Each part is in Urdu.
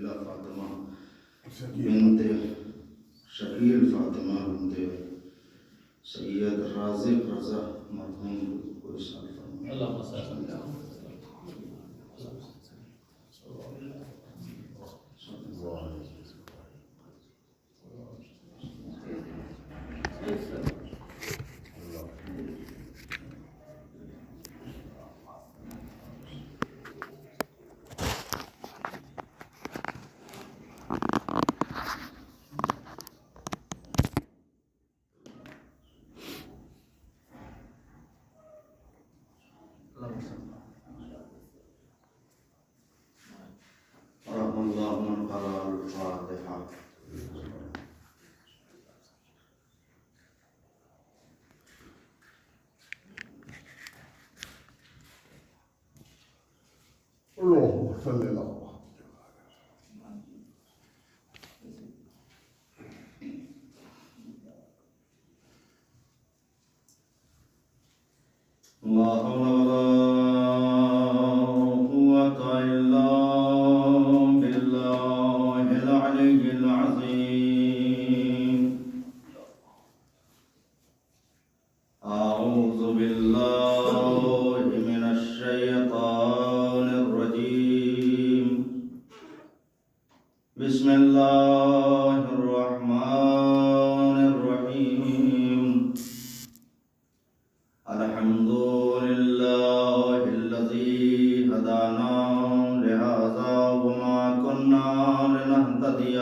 جمیلہ فاطمہ بنت شکیل فاطمہ بنت سید رازق رضا مرحوم کو ارسال فرمائے. اللہم صل علی رحم اللہ من قرأ الفاتحہ. اللهم صل على لا حول ولا قوة إلا بالله العلي العظيم. أعوذ بالله من الشيطان الرجيم. بسم الله الرحمن الرحيم. الحمد لله الذي هدانا لهذا وما كنا لنهتدي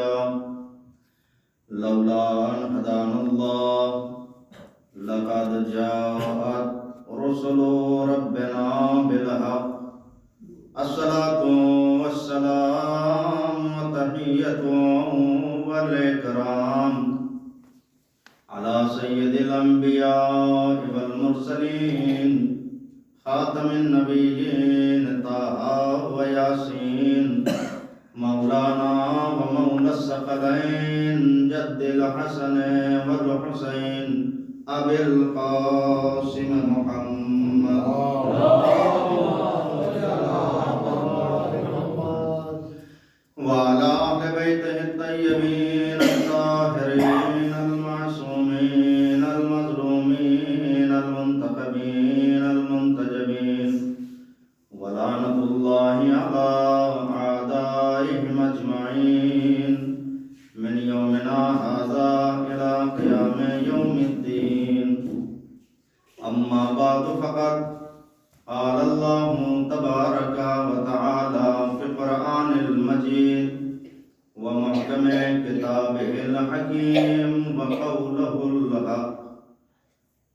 لولا أن هدانا الله. لقد جاءت رسل ربنا بالحق. الصلاة والسلام والتحية والإكرام على سيد الأنبياء والمرسلين خاتم النبيين طه وياسين مولانا ومولى الثقلين جد الحسن والحسين أبي القاسم محمد وعلى أهل بيته الطيبين الطاهرين المعصومين المظلومين المنتخبين المنتجبين. ولعنة الله على أعدائهم أجمعين من يومنا هذا إلى قيام يوم الدين. أما بعد فقد قال الله تبارك وتعالى في القرآن المجيد ومحكم كتابه الحكيم وقوله الحق.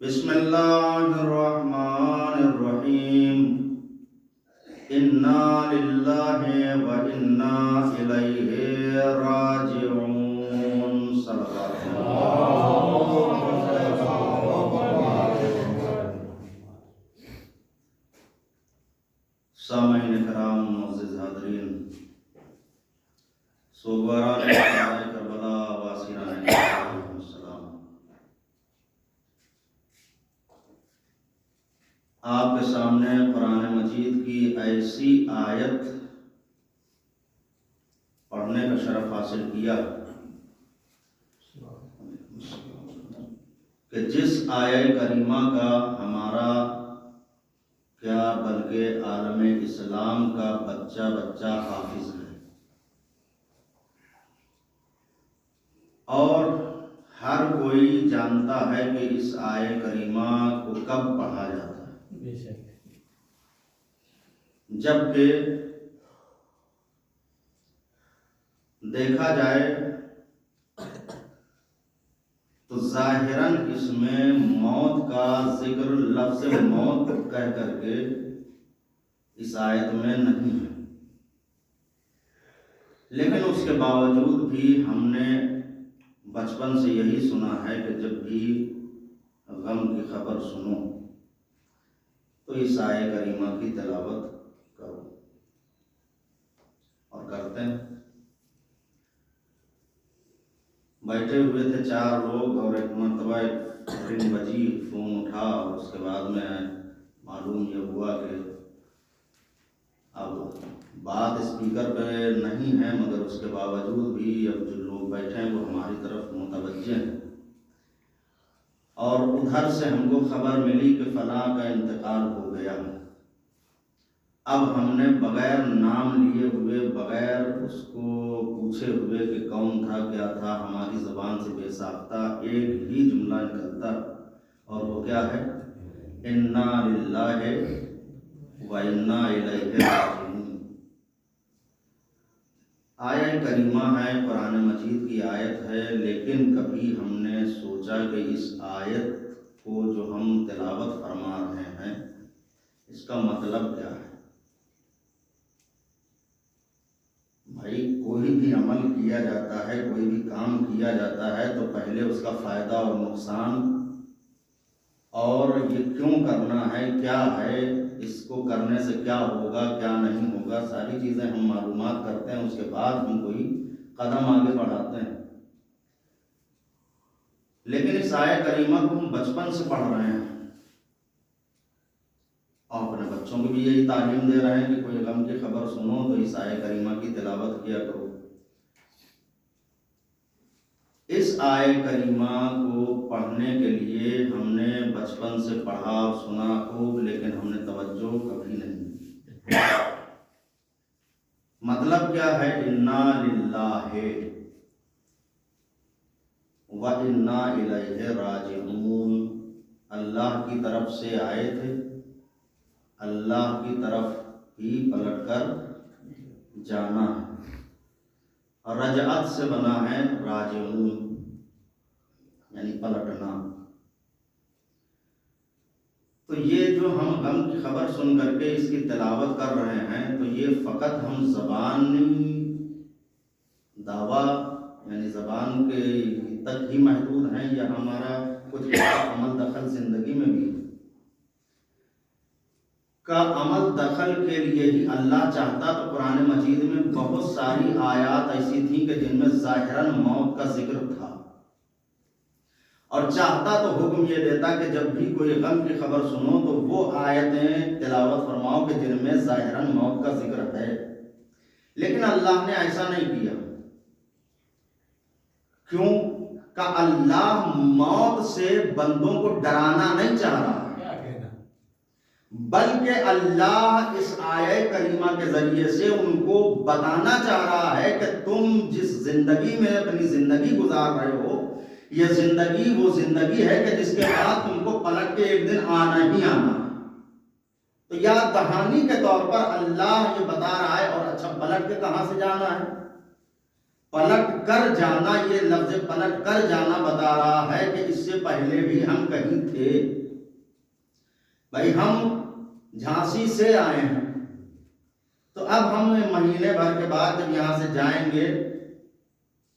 بسم الله الرحمن الرحيم. إنا لله وإنا إليه راجعون. صدق سامعین کرام، معزز حاضرین، سوگواران کربلا واسران علیکم السلام. آپ کے سامنے قرآن مجید کی ایسی آیت پڑھنے کا شرف حاصل کیا کہ جس آیہ کریمہ کا ہمارا کیا بلکہ عالم اسلام کا بچہ بچہ حافظ ہے، اور ہر کوئی جانتا ہے کہ اس آیہ کریمہ کو کب پڑھا جاتا ہے. جبکہ دیکھا جائے تو ظاہراً اس میں موت کا ذکر لفظ موت کہہ کر کے اس آیت میں نہیں ہے، لیکن اس کے باوجود بھی ہم نے بچپن سے یہی سنا ہے کہ جب بھی غم کی خبر سنو تو اس آیہ کریمہ کی تلاوت کرو، اور کرتے ہیں. بیٹھے ہوئے تھے 4 لوگ اور ایک مرتبہ رنگ بجی، فون اٹھا، اور اس کے بعد میں معلوم یہ ہوا کہ اب بات اسپیکر پہ نہیں ہے، مگر اس کے باوجود بھی اب جو لوگ بیٹھے ہیں وہ ہماری طرف متوجہ ہیں، اور ادھر سے ہم کو خبر ملی کہ فلاں کا انتقال ہو گیا۔ اب ہم نے بغیر نام لیے ہوئے، بغیر اس کو پوچھے ہوئے کہ کون تھا کیا تھا، ہماری زبان سے بے ساختہ ایک ہی جملہ نکلتا، اور وہ کیا ہے؟ انا للہ و انا الیہ راجعون۔ آیت کریمہ ہے، قرآن مجید کی آیت ہے، لیکن کبھی ہم نے سوچا کہ اس آیت کو جو ہم تلاوت فرما رہے ہیں اس کا مطلب کیا ہے؟ بھائی کوئی بھی عمل کیا جاتا ہے، کوئی بھی کام کیا جاتا ہے تو پہلے اس کا فائدہ اور نقصان، اور یہ کیوں کرنا ہے، کیا ہے، اس کو کرنے سے کیا ہوگا کیا نہیں ہوگا، ساری چیزیں ہم معلومات کرتے ہیں، اس کے بعد ہم کوئی قدم آگے بڑھاتے ہیں۔ لیکن اس آیت کریمہ کو ہم بچپن سے پڑھ رہے ہیں، اور اپنے بچوں کو بھی یہی تعلیم دے رہے ہیں کہ کوئی غم کی خبر سنو تو اس آیت کریمہ کی تلاوت کیا کرو۔ اس آیت کریمہ کو پڑھنے کے لیے ہم نے بچپن سے پڑھا سنا خوب، لیکن ہم نے توجہ کبھی نہیں دی۔ مطلب کیا ہے؟ انا للہ و انا الیہ راجعون، اللہ کی طرف سے آئے تھے، اللہ کی طرف ہی پلٹ کر جانا ہے، اور رجعت سے بنا ہے راجعون یعنی پلٹنا۔ تو یہ جو ہم غم کی خبر سن کر کے اس کی تلاوت کر رہے ہیں تو یہ فقط ہم زبانی دعویٰ یعنی زبان کے تک ہی محدود ہیں، یا ہمارا کچھ عمل دخل زندگی میں بھی کا عمل دخل کے لیے ہی اللہ چاہتا تو قرآن مجید میں بہت ساری آیات ایسی تھیں کہ جن میں ظاہراً موت کا ذکر تھا، اور چاہتا تو حکم یہ دیتا کہ جب بھی کوئی غم کی خبر سنو تو وہ آیتیں تلاوت فرماؤ کہ جن میں ظاہراً موت کا ذکر ہے، لیکن اللہ نے ایسا نہیں کیا۔ کیوں کہ اللہ موت سے بندوں کو ڈرانا نہیں چاہ رہا، بلکہ اللہ اس آیت کریمہ کے ذریعے سے ان کو بتانا چاہ رہا ہے کہ تم جس زندگی میں اپنی زندگی گزار رہے ہو، یہ زندگی وہ زندگی ہے کہ جس کے بعد تم کو پلٹ کے ایک دن آنا ہی آنا ہے۔ تو یاد دہانی کے طور پر اللہ یہ بتا رہا ہے، اور اچھا پلٹ کے کہاں سے جانا ہے؟ پلٹ کر جانا، یہ لفظ پلٹ کر جانا بتا رہا ہے کہ اس سے پہلے بھی ہم کہیں تھے۔ بھائی ہم جھانسی سے آئے ہیں، تو اب ہم مہینے بھر کے بعد جب یہاں سے جائیں گے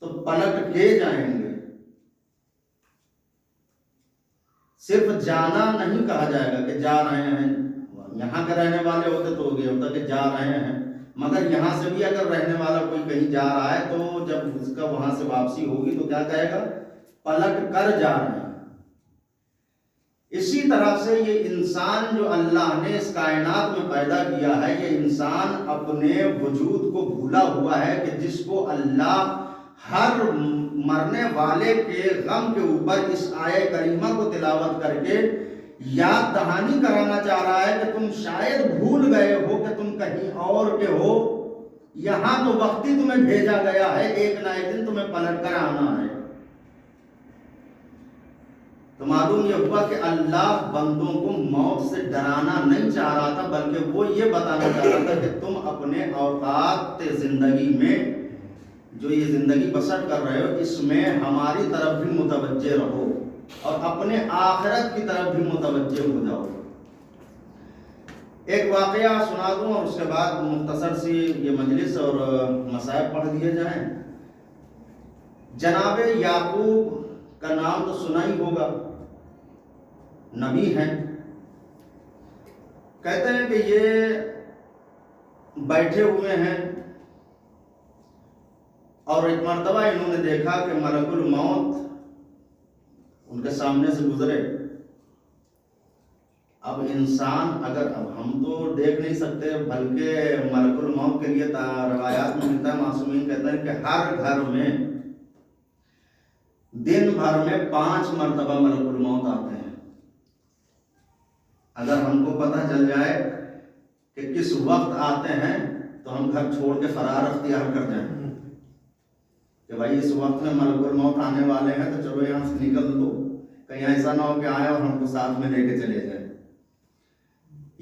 تو پلٹ کے جائیں گے، صرف جانا نہیں کہا جائے گا کہ جا رہے ہیں۔ یہاں کے رہنے والے ہوتے تو یہ ہوتا کہ جا رہے ہیں، مگر یہاں سے بھی اگر رہنے والا کوئی کہیں جا رہا ہے تو جب اس کا وہاں سے واپسی ہوگی تو کیا کہے گا؟ پلٹ کر جا رہے ہیں۔ اسی طرح سے یہ انسان جو اللہ نے اس کائنات میں پیدا کیا ہے، یہ انسان اپنے وجود کو بھولا ہوا ہے کہ جس کو اللہ ہر مرنے والے کے غم کے اوپر اس آیت کریمہ کو تلاوت کر کے یاد دہانی کرانا چاہ رہا ہے کہ تم شاید بھول گئے ہو کہ تم کہیں اور کے ہو، یہاں تو وقتی تمہیں بھیجا گیا ہے، ایک نہ ایک دن تمہیں پلٹ کر آنا ہے۔ تو معلوم یہ ہوا کہ اللہ بندوں کو موت سے ڈرانا نہیں چاہ رہا تھا، بلکہ وہ یہ بتانا چاہ رہا تھا کہ تم اپنے اوقات زندگی میں جو یہ زندگی بسر کر رہے ہو، اس میں ہماری طرف بھی متوجہ رہو اور اپنے آخرت کی طرف بھی متوجہ ہو جاؤ۔ ایک واقعہ سنا دوں اور اس کے بعد مختصر سی یہ مجلس اور مصائب پڑھ دیے جائیں۔ جناب یعقوب کا نام تو سنا ہی ہوگا، نبی ہیں۔ کہتے ہیں کہ یہ بیٹھے ہوئے ہیں اور ایک مرتبہ انہوں نے دیکھا کہ ملک الموت ان کے سامنے سے گزرے، اب انسان اب ہم تو دیکھ نہیں سکتے، بلکہ ملک الموت کے لیے روایات میں ملتا ہے، معصومین کہتے ہیں کہ ہر گھر میں دن بھر میں 5 مرتبہ ملک الموت آتے ہیں۔ اگر ہم کو پتہ چل جائے کہ کس وقت آتے ہیں تو ہم گھر چھوڑ کے فرار اختیار کر جائیں کہ بھائی اس وقت میں ملک الموت آنے والے ہیں تو چلو یہاں سے نکل دو، کہیں ایسا نہ ہو کہ آئے اور ہم کو ساتھ میں لے کے چلے جائیں۔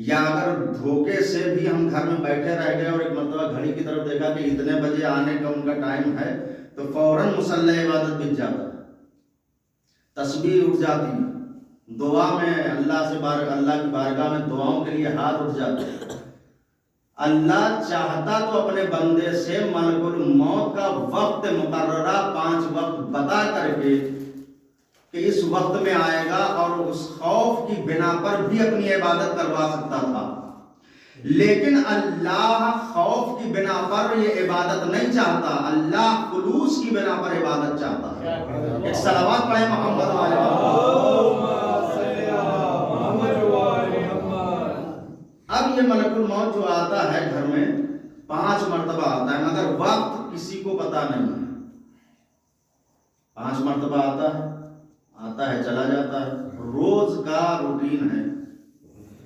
یا اگر دھوکے سے بھی ہم گھر میں بیٹھے رہ گئے اور ایک مرتبہ گھڑی کی طرف دیکھا کہ اتنے بجے آنے کا ان کا ٹائم ہے تو فوراً مصلی عبادت بچ جاتا ہے، تسبیح اٹھ جاتی، دعا میں اللہ کی بارگاہ میں دعاؤں کے لیے ہاتھ اٹھ جاتے ہیں۔ اللہ چاہتا تو اپنے بندے سے ملک الموت کا وقت مقررہ 5 وقت بتا کر کے کہ اس وقت میں آئے گا، اور اس خوف کی بنا پر بھی اپنی عبادت کروا سکتا تھا، لیکن اللہ خوف کی بنا پر یہ عبادت نہیں چاہتا، اللہ خلوص کی بنا پر عبادت چاہتا ہے۔ ایک صلوات پڑھیں محمد والے اب یہ ملک الموت جو آتا ہے گھر میں 5 مرتبہ آتا ہے، مگر وقت کسی کو پتا نہیں ہے۔ 5 مرتبہ آتا ہے چلا جاتا ہے، روز کا روٹین ہے،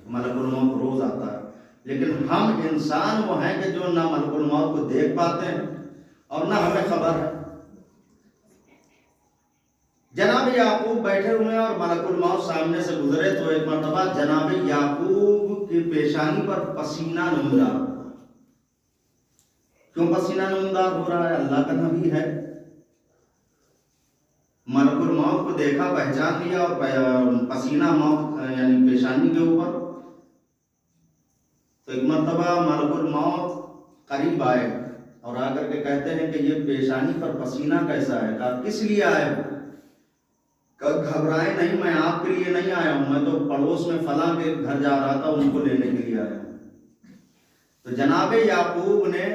ملک الموت روز آتا ہے، لیکن ہم انسان وہ ہیں کہ جو نہ ملک الموت کو دیکھ پاتے ہیں اور نہ ہمیں خبر ہے۔ جناب یعقوب بیٹھے ہوئے اور ملک الموت سامنے سے گزرے تو ایک مرتبہ جناب یعقوب کی پیشانی پر پسینہ نمودار ہوا۔ کیوں پسینہ نمودار ہو رہا ہے؟ اللہ کا نبی ہے، ملک الموت کو دیکھا، پہچان لیا، اور پسینہ موت یعنی پیشانی کے اوپر۔ تو ایک مرتبہ ملک الموت قریب آئے اور آ کر کے کہتے ہیں کہ یہ پیشانی پر پسینہ کیسا ہے؟ کہا کس لیے آئے ہو؟ گھبرائے نہیں، میں آپ کے لیے نہیں آیا ہوں، میں تو پڑوس میں فلاں کے گھر جا رہا تھا، ان کو لینے کے لیے آیا ہوں۔ تو جناب یعقوب نے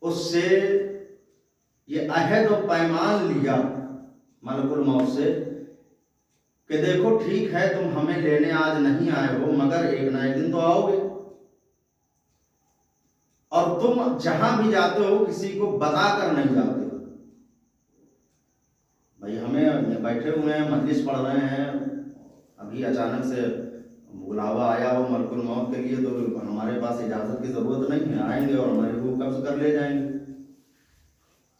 اس سے یہ عہد و پیمان لیا ملک الموت سے کہ دیکھو ٹھیک ہے تم ہمیں لینے آج نہیں آئے ہو، مگر ایک نہ ایک دن تو آؤ گے، اور تم جہاں بھی جاتے ہو کسی کو بتا کر نہیں جاتے ہو۔ بھائی ہمیں بیٹھے ہوئے ہیں، مجلس پڑھ رہے ہیں، ابھی اچانک سے بلاوا آیا ہو ملک الموت کے لیے تو ہمارے پاس اجازت کی ضرورت نہیں ہے، آئیں گے اور ہماری روح قبض کر لے جائیں گے۔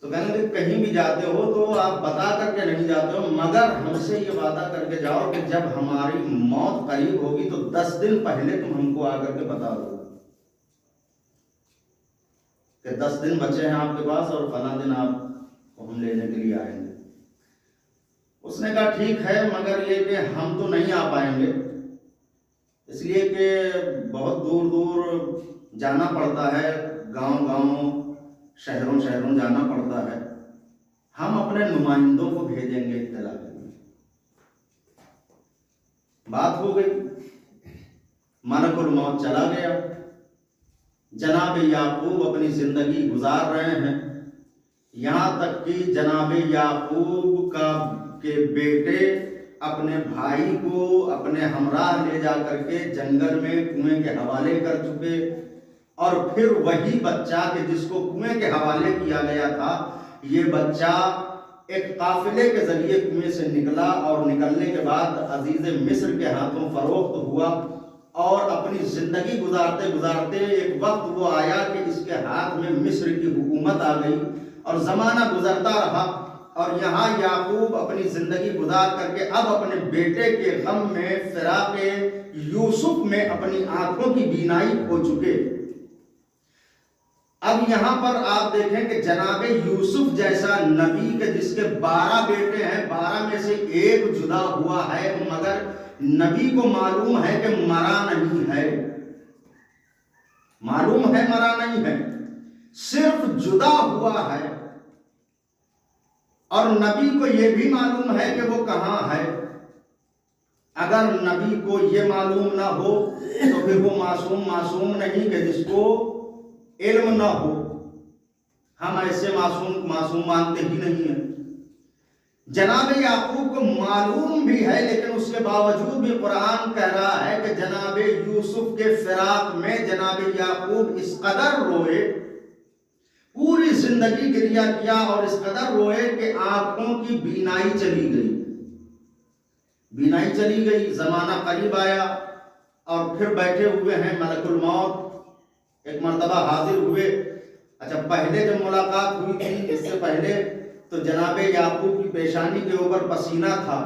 تو کہنے لگے کہیں بھی جاتے ہو تو آپ بتا کر کے نہیں جاتے ہو، مگر ہم سے یہ وعدہ کر کے جاؤ کہ جب ہماری موت قریب ہوگی تو 10 دن پہلے تم ہم کو آ کر کے بتا دو کہ 10 دن بچے ہیں آپ کے پاس اور فلاں دن آپ کو ہم لینے کے لیے آئیں گے۔ اس نے کہا ٹھیک ہے، مگر یہ کہ ہم تو نہیں آ پائیں گے، اس لیے کہ بہت دور دور جانا پڑتا ہے، گاؤں گاؤں شہروں شہروں جانا پڑتا ہے، ہم اپنے نمائندوں کو بھیجیں گے اطلاع کے لیے۔ بات ہو گئی، ملک الموت چلا گیا، جناب یعقوب اپنی زندگی گزار رہے ہیں، یہاں تک کہ جناب یعقوب کے بیٹے اپنے بھائی کو اپنے ہمراہ لے جا کر کے جنگل میں کنویں کے حوالے کر چکے، اور پھر وہی بچہ کہ جس کو کنویں کے حوالے کیا گیا تھا، یہ بچہ ایک قافلے کے ذریعے کنویں سے نکلا، اور نکلنے کے بعد عزیز مصر کے ہاتھوں فروخت ہوا، اور اپنی زندگی گزارتے گزارتے ایک وقت وہ آیا کہ اس کے ہاتھ میں مصر کی حکومت آ گئی، اور زمانہ گزرتا رہا، اور یہاں یعقوب اپنی زندگی گزار کر کے اب اپنے بیٹے کے غم میں، فراق یوسف میں اپنی آنکھوں کی بینائی کھو چکے۔ اب یہاں پر آپ دیکھیں کہ جناب یوسف جیسا نبی کہ جس کے 12 بیٹے ہیں، 12 میں سے ایک جدا ہوا ہے، مگر نبی کو معلوم ہے کہ مرا نہیں ہے، معلوم ہے مرا نہیں ہے، صرف جدا ہوا ہے، اور نبی کو یہ بھی معلوم ہے کہ وہ کہاں ہے۔ اگر نبی کو یہ معلوم نہ ہو تو پھر وہ معصوم نہیں کہ جس کو علم نہ ہو، ہم ایسے معصوم مانتے ہی نہیں ہیں۔ جناب یعقوب کو معلوم بھی ہے، لیکن اس کے باوجود بھی قرآن کہہ رہا ہے کہ جناب یوسف کے فراق میں جناب یعقوب اس قدر روئے، پوری زندگی گریہ کیا اور اس قدر روئے کہ آنکھوں کی بینائی چلی گئی، بینائی چلی گئی، زمانہ قریب آیا اور پھر بیٹھے ہوئے ہیں ملک الموت، ایک مرتبہ حاضر ہوئے۔ اچھا، پہلے جب ملاقات ہوئی تھی اس سے پہلے تو جناب یعقوب کی پیشانی کے اوپر پسینہ تھا،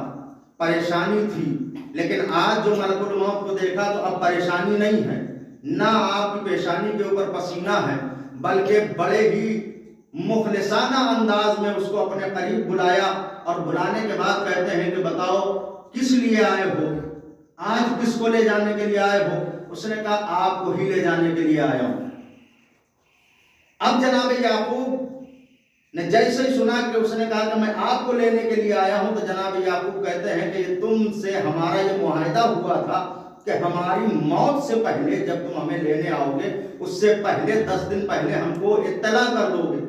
پریشانی تھی، لیکن آج جو ملک الموت کو دیکھا تو اب پریشانی نہیں ہے، نہ آپ کی پیشانی کے اوپر پسینہ ہے، بلکہ بڑے ہی مخلصانہ انداز میں اس کو اپنے قریب بلایا اور بلانے کے بعد کہتے ہیں کہ بتاؤ کس لیے آئے ہو، آج کس کو لے جانے کے لیے آئے ہو؟ اس نے کہا آپ کو ہی لے جانے کے لیے آیا ہوں۔ اب جناب یعقوب نے جیسے ہی سنا کہ اس نے کہا کہ میں آپ کو لینے کے لیے آیا ہوں، تو جناب یعقوب کہتے ہیں کہ تم سے ہمارا یہ معاہدہ ہوا تھا کہ ہماری موت سے پہلے جب تم ہمیں لینے آؤ گے اس سے پہلے 10 دن پہلے ہم کو اطلاع کر دو گے،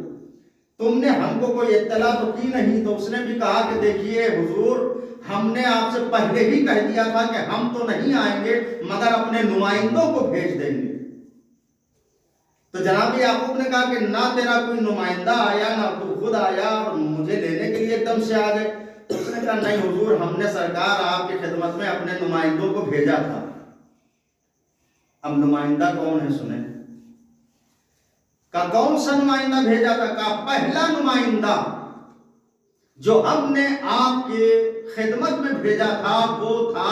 تم نے ہم کو کوئی اطلاع تو کی نہیں۔ تو اس نے بھی کہا کہ دیکھیے حضور، ہم نے آپ سے پہلے ہی کہہ دیا تھا کہ ہم تو نہیں آئیں گے مگر اپنے نمائندوں کو بھیج دیں گے۔ تو جناب یعقوب نے کہا کہ نہ تیرا کوئی نمائندہ آیا نہ تو خود آیا اور مجھے لینے کے لیے ایک دم سے آ گئے۔ تو اس نے کہا نہیں حضور، ہم نے سرکار آپ کی خدمت میں اپنے نمائندوں کو بھیجا تھا۔ اب نمائندہ کون ہے سنیں؟ کہا کون سا نمائندہ بھیجا تھا؟ کہا پہلا نمائندہ جو ہم نے آپ کے خدمت میں بھیجا تھا وہ تھا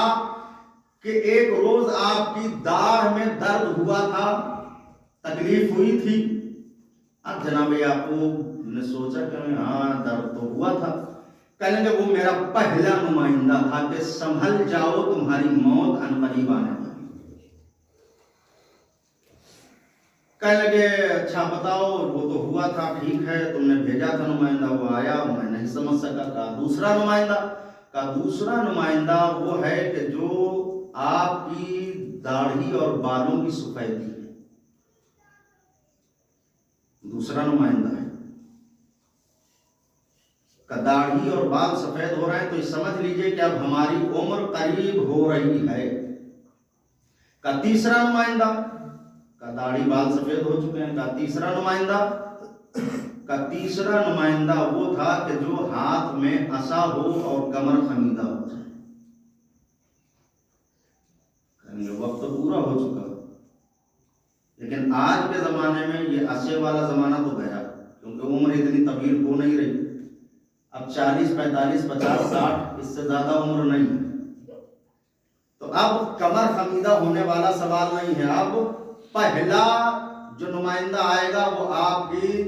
کہ ایک روز آپ کی داڑھ میں درد ہوا تھا، تکلیف ہوئی تھی۔ اب جناب یعقوب نے سوچا کہ ہاں درد تو ہوا تھا، کہنے لگے وہ میرا پہلا نمائندہ تھا کہ سنبھل جاؤ تمہاری موت عنقریب آنے والی۔ کہنے لگے اچھا بتاؤ، وہ تو ہوا تھا، ٹھیک ہے، تم نے بھیجا تھا نمائندہ، وہ آیا، میں نہیں سمجھ سکا۔ کہا دوسرا نمائندہ؟ کہا دوسرا نمائندہ وہ ہے کہ جو آپ کی داڑھی اور بالوں کی سفیدی ہے، دوسرا نمائندہ ہے۔ کہ داڑھی اور بال سفید ہو رہے ہیں تو یہ سمجھ لیجئے کہ اب ہماری عمر قریب ہو رہی ہے۔ کہ تیسرا نمائندہ؟ کہ داڑھی بال سفید ہو چکے ہیں۔ کہ تیسرا نمائندہ؟ کہ تیسرا نمائندہ وہ تھا کہ جو ہاتھ میں عصا ہو اور کمر خمیدہ ہو جائے۔ وقت تو پورا ہو چکا، لیکن آج کے زمانے میں یہ عصے والا زمانہ تو گیا، کیونکہ عمر اتنی طویل ہو نہیں رہی، اب 40 45 50 60 اس سے زیادہ عمر نہیں ہے۔ تو اب کمر خمیدہ ہونے والا سوال نہیں ہے، اب پہلا جو نمائندہ آئے گا وہ آپ کی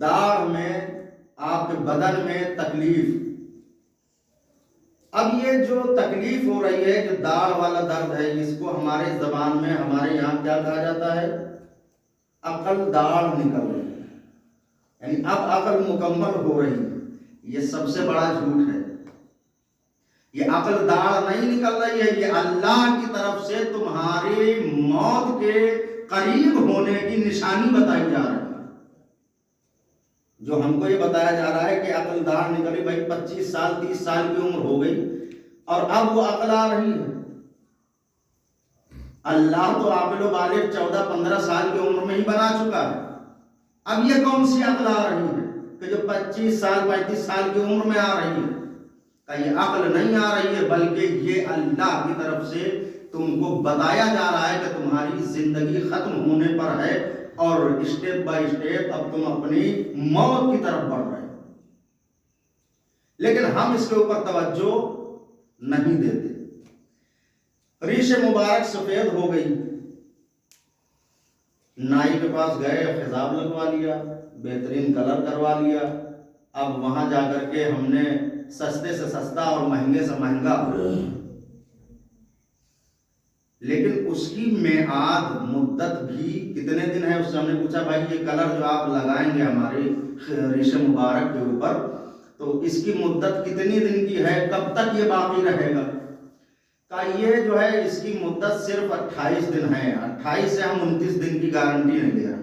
داڑھ میں، آپ کے بدن میں تکلیف۔ اب یہ جو تکلیف ہو رہی ہے، جو داڑھ والا درد ہے، اس کو ہمارے زبان میں ہمارے یہاں کیا کہا جاتا ہے؟ عقل داڑھ نکل رہی ہے، یعنی اب عقل مکمل ہو رہی ہے۔ یہ سب سے بڑا جھوٹ ہے، یہ عقل داڑھ نہیں نکل رہی ہے، یہ اللہ کی طرف سے تمہاری موت کے قریب ہونے کی نشانی بتائی جا رہی ہے۔ جو ہم کو یہ بتایا جا رہا ہے کہ عقل داڑھ نکلی، بھائی 25 سال 30 سال کی عمر ہو گئی اور اب وہ عقل آ رہی ہے۔ اللہ تو عاقل و بالغ 14 15 سال کی عمر میں ہی بنا چکا ہے، اب یہ کون سی عقل آ رہی ہے کہ جو 25 سال 35 سال کی عمر میں آ رہی ہے؟ کہ یہ عقل نہیں آ رہی ہے، بلکہ یہ اللہ کی طرف سے تم کو بتایا جا رہا ہے کہ تمہاری زندگی ختم ہونے پر ہے اور اسٹیپ بائی اسٹیپ اب تم اپنی موت کی طرف بڑھ رہے ہو، لیکن ہم اس کے اوپر توجہ نہیں دیتے۔ ریش مبارک سفید ہو گئی، نائی کے پاس گئے، خضاب لگوا لیا، بہترین کلر کروا لیا، اب وہاں جا کر کے ہم نے سستے سے سستا اور مہنگے سے مہنگا، لیکن اس کی میعاد مدت بھی کتنے دن ہے؟ اس سے ہم نے پوچھا بھائی یہ کلر جو آپ لگائیں گے ہمارے ریش مبارک کے اوپر تو اس کی مدت کتنی دن کی ہے، کب تک یہ باقی رہے گا؟ کہ یہ جو ہے اس کی مدت صرف 28 دن ہے، 28 سے ہم 29 دن کی گارنٹی نہیں دے رہے۔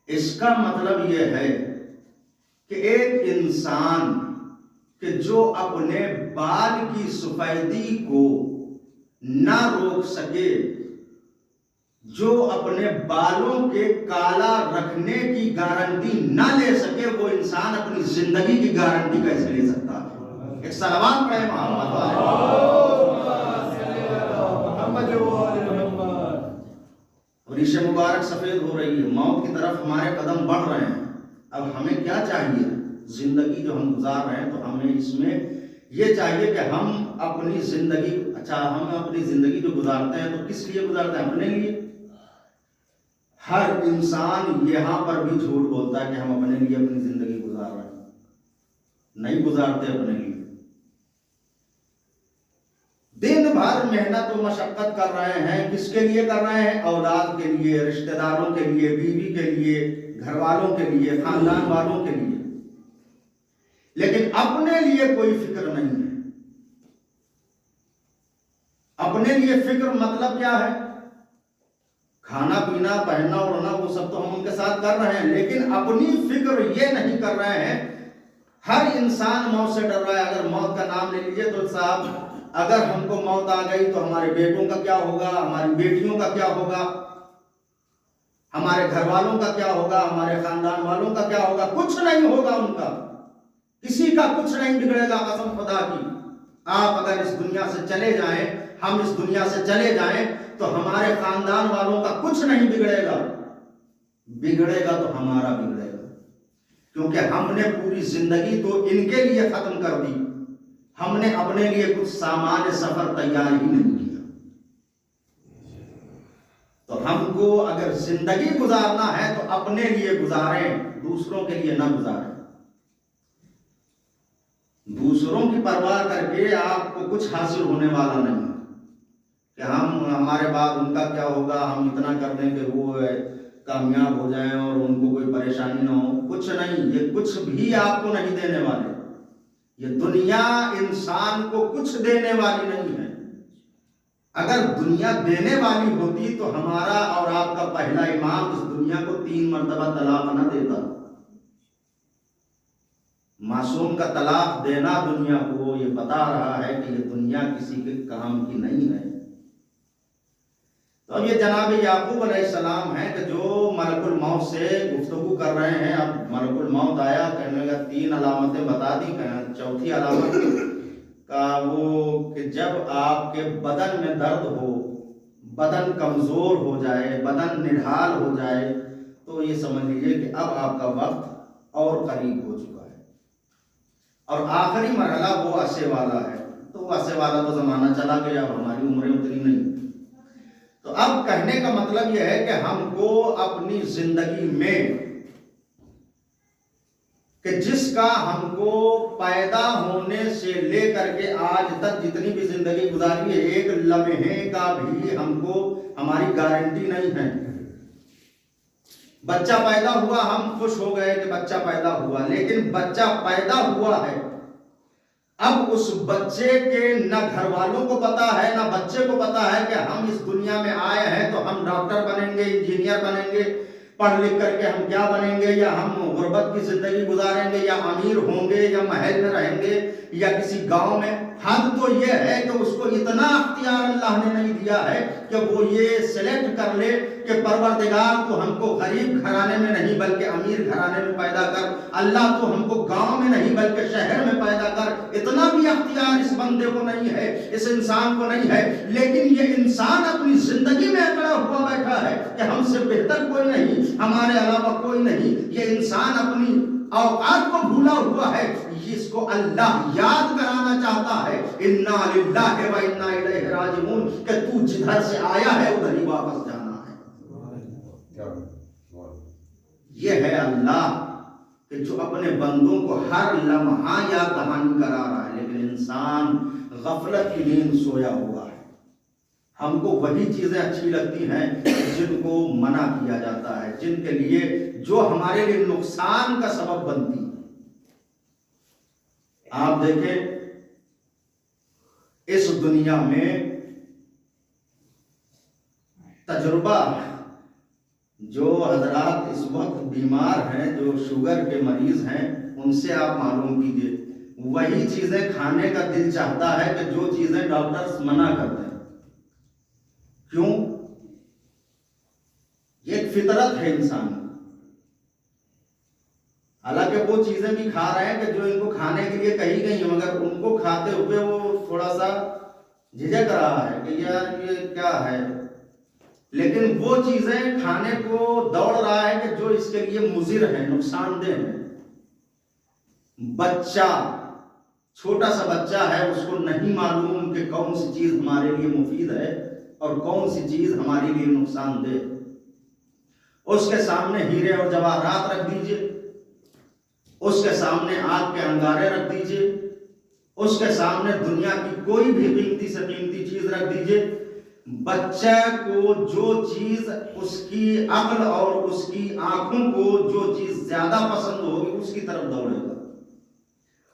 اس کا مطلب یہ ہے کہ ایک انسان کہ جو اپنے بال کی سفیدی کو نہ روک سکے، جو اپنے بالوں کے کالا رکھنے کی گارنٹی نہ لے سکے، وہ انسان اپنی زندگی کی گارنٹی کیسے لے سکتا ہے؟ ایک سلوات پڑھیں محمد ریشہ مبارک سفید ہو رہی ہے، موت کی طرف ہمارے قدم بڑھ رہے ہیں۔ اب ہمیں کیا چاہیے؟ زندگی جو ہم گزار رہے ہیں تو ہمیں اس میں یہ چاہیے کہ ہم اپنی زندگی، ہم اپنی زندگی جو گزارتے ہیں تو کس لیے گزارتے ہیں؟ اپنے لیے۔ ہر انسان یہاں پر بھی جھوٹ بولتا ہے کہ ہم اپنے لیے اپنی زندگی گزار رہے ہیں، نہیں گزارتے اپنے لیے۔ دن بھر محنت و مشقت کر رہے ہیں، کس کے لیے کر رہے ہیں؟ اولاد کے لیے، رشتہ داروں کے لیے، بیوی کے لیے، گھر والوں کے لیے، خاندان والوں کے لیے، لیکن اپنے لیے کوئی فکر نہیں ہے۔ اپنے لیے فکر مطلب کیا ہے؟ کھانا پینا، پہننا اوڑھنا، وہ سب تو ہم ان کے ساتھ کر رہے ہیں، لیکن اپنی فکر یہ نہیں کر رہے ہیں۔ ہر انسان موت سے ڈر رہا ہے۔ اگر موت کا نام لے لیجئے تو صاحب، اگر ہم کو موت آ گئی تو ہمارے بیٹوں کا کیا ہوگا، ہماری بیٹیوں کا کیا ہوگا، ہمارے گھر والوں کا کیا ہوگا، ہمارے خاندان والوں کا کیا ہوگا؟ کچھ نہیں ہوگا ان کا، کسی کا کچھ نہیں بگڑے گا قسم خدا کی۔ آپ اگر اس دنیا سے چلے جائیں، ہم اس دنیا سے چلے جائیں تو ہمارے خاندان والوں کا کچھ نہیں بگڑے گا، بگڑے گا تو ہمارا بگڑے گا، کیونکہ ہم نے پوری زندگی تو ان کے لیے ختم کر دی، ہم نے اپنے لیے کچھ سامان سفر تیار ہی نہیں کیا۔ تو ہم کو اگر زندگی گزارنا ہے تو اپنے لیے گزاریں، دوسروں کے لیے نہ گزاریں۔ دوسروں کی پرواہ کر کے آپ کو کچھ حاصل ہونے والا نہیں ہے کہ ہمارے بعد ان کا کیا ہوگا، ہم اتنا کر دیں کہ وہ کامیاب ہو جائیں اور ان کو کوئی پریشانی نہ ہو۔ کچھ نہیں، یہ کچھ بھی آپ کو نہیں دینے والے۔ یہ دنیا انسان کو کچھ دینے والی نہیں ہے۔ اگر دنیا دینے والی ہوتی تو ہمارا اور آپ کا پہلا امام اس دنیا کو 3 مرتبہ طلاق نہ دیتا۔ معصوم کا طلاق دینا دنیا کو یہ بتا رہا ہے کہ یہ دنیا کسی کے کام کی نہیں ہے۔ تو اب یہ جناب یعقوب علیہ السلام ہیں کہ جو ملک الموت سے گفتگو کر رہے ہیں۔ اب ملک الموت آیا، کہنے لگا 3 علامتیں بتا دی، چوتھی علامت کا وہ کہ جب آپ کے بدن میں درد ہو، بدن کمزور ہو جائے، بدن نڈھال ہو جائے، تو یہ سمجھ لیجئے کہ اب آپ کا وقت اور قریب ہو چکا ہے۔ اور آخری مرحلہ وہ عصے والا ہے، تو وہ عصے والا تو زمانہ چلا گیا، اب ہماری عمریں اتنی نہیں۔ تو اب کہنے کا مطلب یہ ہے کہ ہم کو اپنی زندگی میں کہ جس کا ہم کو پیدا ہونے سے لے کر کے آج تک جتنی بھی زندگی گزاری ہے، ایک لمحے کا بھی ہم کو ہماری گارنٹی نہیں ہے۔ بچہ پیدا ہوا، ہم خوش ہو گئے کہ بچہ پیدا ہوا، لیکن بچہ پیدا ہوا ہے، اب اس بچے کے نہ گھر والوں کو پتا ہے نہ بچے کو پتا ہے کہ ہم اس دنیا میں آئے ہیں تو ہم ڈاکٹر بنیں گے، انجینئر بنیں گے، پڑھ لکھ کر کے ہم کیا بنیں گے، یا ہم غربت کی زندگی گزاریں گے، یا امیر ہوں گے، یا محل میں رہیں گے، یا کسی گاؤں میں۔ حد تو یہ ہے کہ اس کو اتنا اختیار اللہ نے نہیں دیا ہے کہ وہ یہ سلیکٹ کر لے کہ پروردگار تو ہم کو غریب گھرانے میں نہیں بلکہ امیر گھرانے میں پیدا کر، اللہ تو ہم کو گاؤں میں نہیں بلکہ شہر میں پیدا کر۔ اتنا بھی اختیار اس بندے کو نہیں ہے، اس انسان کو نہیں ہے، لیکن یہ انسان اپنی زندگی میں اکڑا ہوا بیٹھا ہے کہ ہم سے بہتر کوئی نہیں، ہمارے علاوہ کوئی نہیں۔ یہ انسان اپنی اوقات کو بھولا ہوا ہے، اس کو اللہ یاد کرانا چاہتا ہے، انا للہ و انا الیہ راجعون، کہ تو جدھر سے آیا ہے ادھر ہی واپس جانا ہے۔ یہ ہے اللہ کہ جو اپنے بندوں کو ہر لمحہ یاد دہانی کرا رہا ہے، لیکن انسان غفلت کی نیند سویا ہوا ہے۔ ہم کو وہی چیزیں اچھی لگتی ہیں جن کو منع کیا جاتا ہے، جن کے لیے جو ہمارے لیے نقصان کا سبب بنتی ہے۔ آپ دیکھیں اس دنیا میں تجربہ جو حضرات اس وقت بیمار ہیں، جو شوگر کے مریض ہیں، ان سے آپ معلوم کیجئے، وہی چیزیں کھانے کا دل چاہتا ہے کہ جو چیزیں ڈاکٹرز منع کرتے ہیں۔ کیوں؟ یہ ایک فطرت ہے انسان کی۔ حالانکہ وہ چیزیں بھی کھا رہے ہیں کہ جو ان کو کھانے کے لیے کہی گئی ہیں، مگر ان کو کھاتے ہوئے وہ تھوڑا سا جھجک رہا ہے کہ یار یہ کیا ہے، لیکن وہ چیزیں کھانے کو دوڑ رہا ہے کہ جو اس کے لیے مضر ہے، نقصان دہ ہے۔ بچہ، چھوٹا سا بچہ ہے، اس کو نہیں معلوم کہ کون سی چیز ہمارے لیے مفید ہے اور کون سی چیز ہمارے لیے نقصان دہ۔ اس کے سامنے ہیرے اور جواہرات رکھ دیجئے، اس کے سامنے آگ کے انگارے رکھ دیجئے، اس کے سامنے دنیا کی کوئی بھی قیمتی سے قیمتی چیز رکھ دیجئے، بچہ کو جو چیز اس کی عقل اور اس کی آنکھوں کو جو چیز زیادہ پسند ہوگی اس کی طرف دوڑے گا،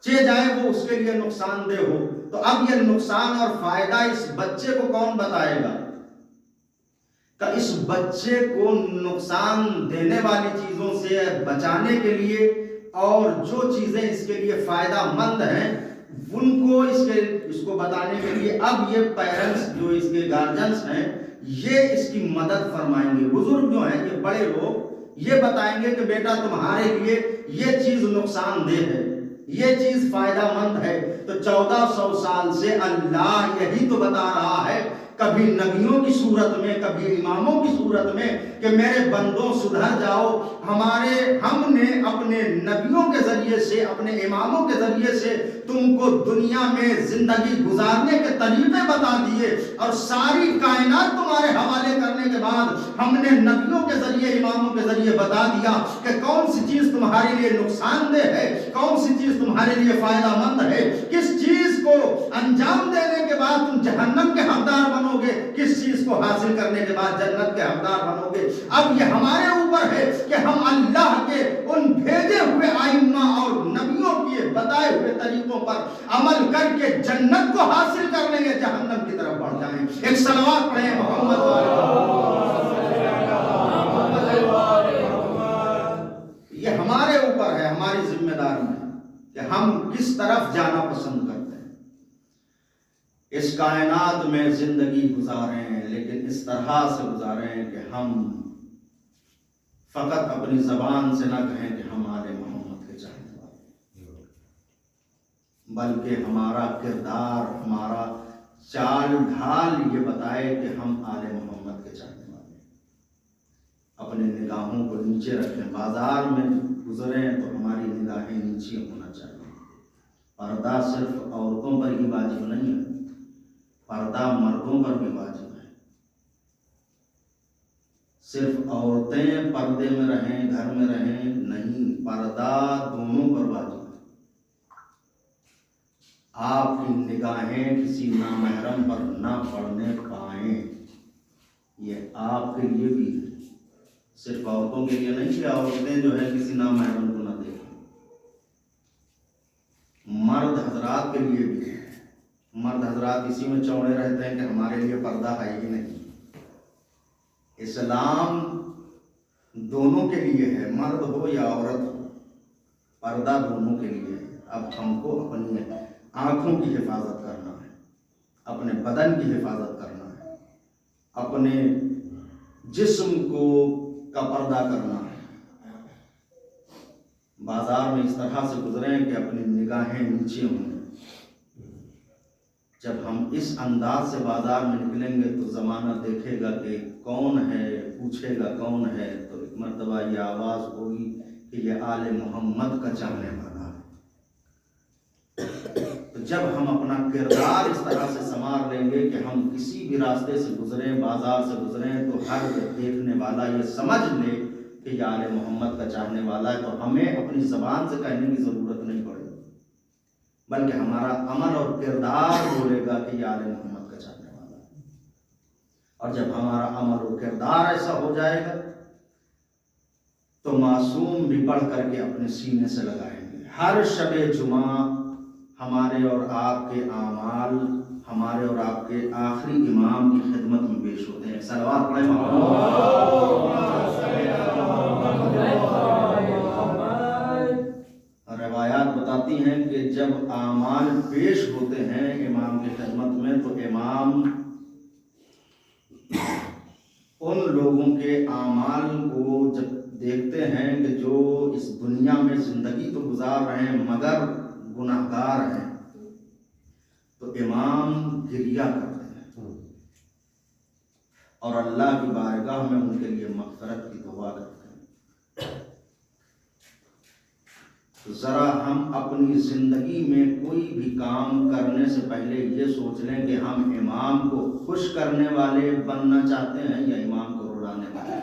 چاہے جائے وہ اس کے لیے نقصان دہ ہو۔ تو اب یہ نقصان اور فائدہ اس بچے کو کون بتائے گا؟ کہ اس بچے کو نقصان دینے والی چیزوں سے بچانے کے لیے اور جو چیزیں اس کے لیے فائدہ مند ہیں ان کو اس کو بتانے کے لیے اب یہ پیرنٹس جو اس کے گارجنس ہیں یہ اس کی مدد فرمائیں گے۔ بزرگ جو ہیں، یہ بڑے لوگ یہ بتائیں گے کہ بیٹا تمہارے لیے یہ چیز نقصان دہ ہے، یہ چیز فائدہ مند ہے۔ تو 1400 سال سے اللہ یہی تو بتا رہا ہے، کبھی نبیوں کی صورت میں، کبھی اماموں کی صورت میں، کہ میرے بندوں سدھر جاؤ۔ ہم نے اپنے نبیوں کے ذریعے سے، اپنے اماموں کے ذریعے سے تم کو دنیا میں زندگی گزارنے کے طریقے بتا دیے، اور ساری کائنات تمہارے حوالے کرنے کے بعد ہم نے نبیوں کے ذریعے، اماموں کے ذریعے بتا دیا کہ کون سی چیز تمہارے لیے نقصان دہ ہے، کون سی چیز تمہارے لیے فائدہ مند ہے، کس چیز کو انجام دینے کے بعد تم جہنم کے حقدار بنو گے، کس چیز کو حاصل کرنے کے بعد جنت کے حقدار بنو گے۔ اب یہ ہمارے اوپر ہے کہ ہم اللہ کے ان بھیجے ہوئے آئمہ اور نبیوں کے بتائے ہوئے طریقوں پر عمل کر کے جنت کو حاصل کر لیں گے، جہنم کی طرف بڑھ جائیں۔ ایک صلوات پڑھیں محمد۔ یہ ہمارے اوپر ہے، ہماری ذمہ داری ہے کہ ہم کس طرف جانا پسند کرتے ہیں۔ اس کائنات میں زندگی گزاریں، لیکن اس طرح سے گزاریں کہ ہم فقط اپنی زبان سے نہ کہیں کہ ہم آل محمد کے چاہنے والے، بلکہ ہمارا کردار، ہمارا چال ڈھال یہ بتائے کہ ہم آل محمد کے چاہنے والے۔ اپنے نگاہوں کو نیچے رکھیں، بازار میں گزریں تو ہماری نگاہیں نیچے ہونا چاہیے۔ پردہ صرف عورتوں پر ہی واجب نہیں ہے، پردہ مردوں پر بھی واجب ہے۔ صرف عورتیں پردے میں رہیں، گھر میں رہیں نہیں، پردہ دونوں پر واجب ہے۔ آپ کی نگاہیں کسی نامحرم پر نہ پڑنے پائیں، یہ آپ کے لیے بھی ہے، صرف عورتوں کے لیے نہیں کہ عورتیں جو ہے کسی نامحرم کو نہ دیکھیں، مرد حضرات کے لیے بھی ہے۔ مرد حضرات اسی میں چوڑے رہتے ہیں کہ ہمارے لیے پردہ ہے ہی نہیں۔ اسلام دونوں کے لیے ہے، مرد ہو یا عورت ہو، پردہ دونوں کے لیے ہے۔ اب ہم کو اپنی آنکھوں کی حفاظت کرنا ہے، اپنے بدن کی حفاظت کرنا ہے، اپنے جسم کا پردہ کرنا ہے۔ بازار میں اس طرح سے گزریں کہ اپنی نگاہیں نیچے ہوں۔ جب ہم اس انداز سے بازار میں نکلیں گے تو زمانہ دیکھے گا کہ کون ہے، پوچھے گا کون ہے، تو ایک مرتبہ یہ آواز ہوگی کہ یہ آل محمد کا چاہنے والا ہے۔ تو جب ہم اپنا کردار اس طرح سے سنوار لیں گے کہ ہم کسی بھی راستے سے گزریں، بازار سے گزریں، تو ہر دیکھنے والا یہ سمجھ لے کہ یہ آل محمد کا چاہنے والا ہے، تو ہمیں اپنی زبان سے کہنے کی ضرورت نہیں پڑے گی، بلکہ ہمارا عمل اور کردار بولے گا کہ یہ آل محمد کا چاہنے والا ہے۔ اور جب ہمارا عمل اور کردار ایسا ہو جائے گا تو معصوم بھی پڑھ کر کے اپنے سینے سے لگائیں گے۔ ہر شب جمعہ ہمارے اور آپ کے اعمال ہمارے اور آپ کے آخری امام کی خدمت میں پیش ہوتے ہیں. صلوات پڑھیں. روایات بتاتی ہیں کہ جب اعمال پیش ہوتے ہیں امام کی خدمت میں تو امام ان لوگوں کے اعمال کو جب دیکھتے ہیں کہ جو اس دنیا میں زندگی تو گزار رہے ہیں مگر گناہگار ہیں تو امام گریہ کرتے ہیں اور اللہ کی بارگاہ میں ان کے لیے مغفرت کی دعا کرتے ہیں. ذرا ہم اپنی زندگی میں کوئی بھی کام کرنے سے پہلے یہ سوچ لیں کہ ہم امام کو خوش کرنے والے بننا چاہتے ہیں یا امام کو رلانے والے.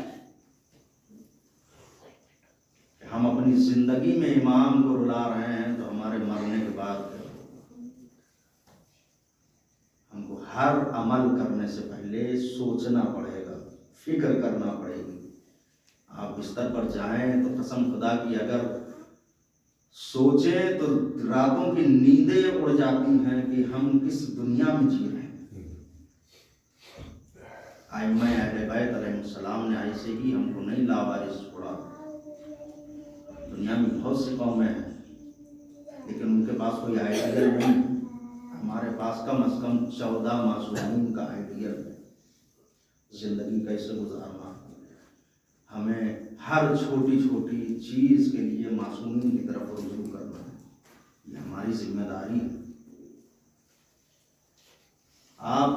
ہم اپنی زندگی میں امام کو رلا رہے ہیں تو ہمارے مرنے کے بعد ہم کو ہر عمل کرنے سے پہلے سوچنا پڑے گا، فکر کرنا پڑے گی. آپ بستر پر جائیں تو قسم خدا کی اگر سوچیں تو راتوں کی نیندیں اڑ جاتی ہیں کہ ہم کس دنیا میں جی رہے ہیں. ائمہ اہل بیت علیہ السلام نے ایسے ہی ہم کو نہیں لاوارث چھوڑا. دنیا میں بہت سی قومیں ہیں لیکن ان کے پاس کوئی آئیڈیل نہیں. ہمارے پاس کم از کم 14 معصومین کا آئیڈیل ہے. زندگی کیسے گزارنا، ہمیں ہر چھوٹی چھوٹی چیز کے لیے معصومین کی طرف رجوع کرنا ہے. یہ ہماری ذمہ داری ہے. آپ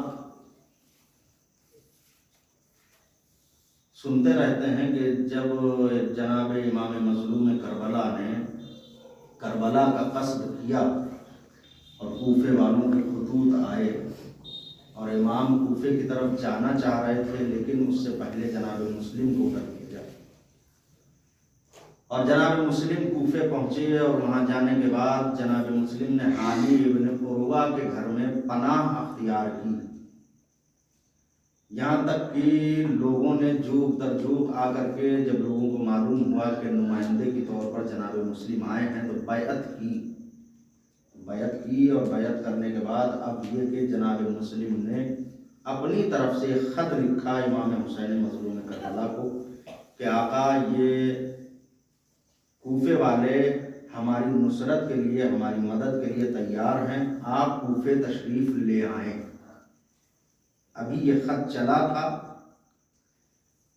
سنتے رہتے ہیں کہ جب جناب امام مظلوم کربلا نے کربلا کا قصد کیا اور کوفے والوں کے خطوط آئے اور امام کوفے کی طرف جانا چاہ رہے تھے لیکن اس سے پہلے جناب مسلم کو کر دیا اور جناب مسلم کوفے پہنچے اور وہاں جانے کے بعد جناب مسلم نے حانی ابن عروہ کے گھر میں پناہ اختیار کی. یہاں تک کہ لوگوں نے جوک در جوک آ کر کے جب لوگوں کو معلوم ہوا کہ نمائندے کے طور پر جناب مسلم آئے ہیں تو بیعت کی اور بیعت کرنے کے بعد اب یہ کہ جناب مسلم نے اپنی طرف سے خط لکھا امام حسین مظلوم کربلا کو کہ آقا یہ کوفے والے ہماری نصرت کے لیے ہماری مدد کے لیے تیار ہیں، آپ کوفے تشریف لے آئیں. ابھی یہ خط چلا تھا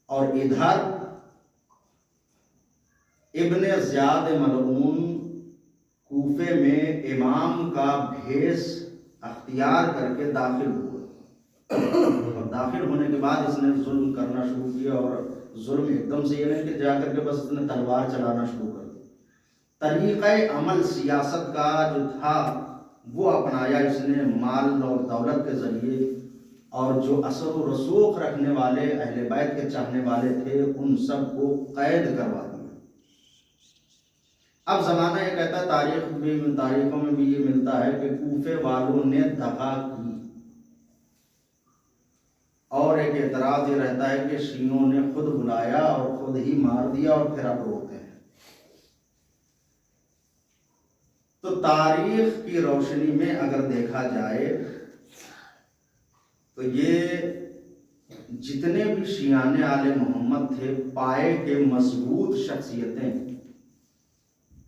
اور ادھر ابن زیاد ملعون کوفے میں امام کا بھیس اختیار کر کے داخل ہوا اور داخل ہونے کے بعد اس نے ظلم کرنا شروع کیا اور ظلم ایک دم سے یہ نہیں کہ جا کر کے بس اس نے تلوار چلانا شروع کر دی. طریقہ عمل سیاست کا جو تھا وہ اپنایا اس نے مال اور دولت کے ذریعے اور جو اثر و رسوخ رکھنے والے اہل بیت کے چاہنے والے تھے ان سب کو قید کروا دیا. اب زمانہ یہ کہتا ہے تاریخوں میں بھی یہ ملتا ہے کہ کوفے والوں نے دغا کی اور ایک اعتراض یہ رہتا ہے کہ شیعوں نے خود بلایا اور خود ہی مار دیا اور پھر اب روتے ہیں. تو تاریخ کی روشنی میں اگر دیکھا جائے تو یہ جتنے بھی شیعان آل محمد تھے پائے کے مضبوط شخصیتیں،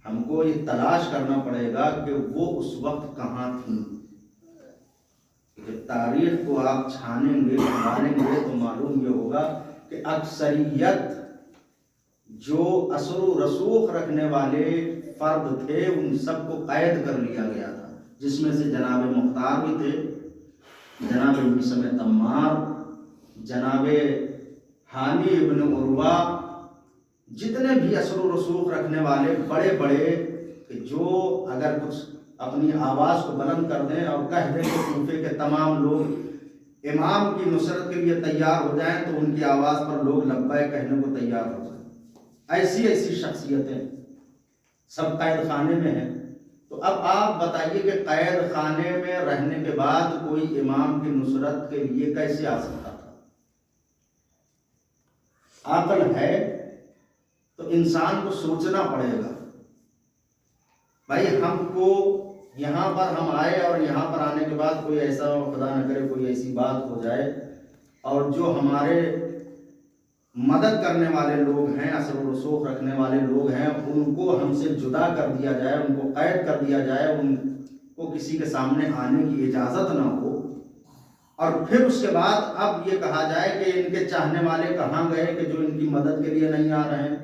ہم کو یہ تلاش کرنا پڑے گا کہ وہ اس وقت کہاں تھیں. جب تاریخ کو آپ چھانیں گے کھولیں گے تو معلوم یہ ہوگا کہ اکثریت جو اثر و رسوخ رکھنے والے فرد تھے ان سب کو قید کر لیا گیا تھا، جس میں سے جناب مختار بھی تھے، جناب میثم تمار، جناب حانی ابن عروہ، جتنے بھی اثر و رسوخ رکھنے والے بڑے بڑے کہ جو اگر کچھ اپنی آواز کو بلند کر دیں اور کہہ دیں کہ کوفے کے تمام لوگ امام کی نصرت کے لیے تیار ہو جائیں تو ان کی آواز پر لوگ لبیک کہنے کو تیار ہو جائیں. ایسی شخصیتیں سب قید خانے میں ہیں. تو اب آپ بتائیے کہ قید خانے میں رہنے کے بعد کوئی امام کی نصرت کے لیے کیسے آ سکتا تھا؟ عقل ہے تو انسان کو سوچنا پڑے گا. بھائی ہم کو یہاں پر ہم آئے اور یہاں پر آنے کے بعد کوئی ایسا خدا نہ کرے کوئی ایسی بات ہو جائے اور جو ہمارے مدد کرنے والے لوگ ہیں، اثر و رسوخ رکھنے والے لوگ ہیں، ان کو ہم سے جدا کر دیا جائے، ان کو قید کر دیا جائے، ان کو کسی کے سامنے آنے کی اجازت نہ ہو، اور پھر اس کے بعد اب یہ کہا جائے کہ ان کے چاہنے والے کہاں گئے کہ جو ان کی مدد کے لیے نہیں آ رہے ہیں۔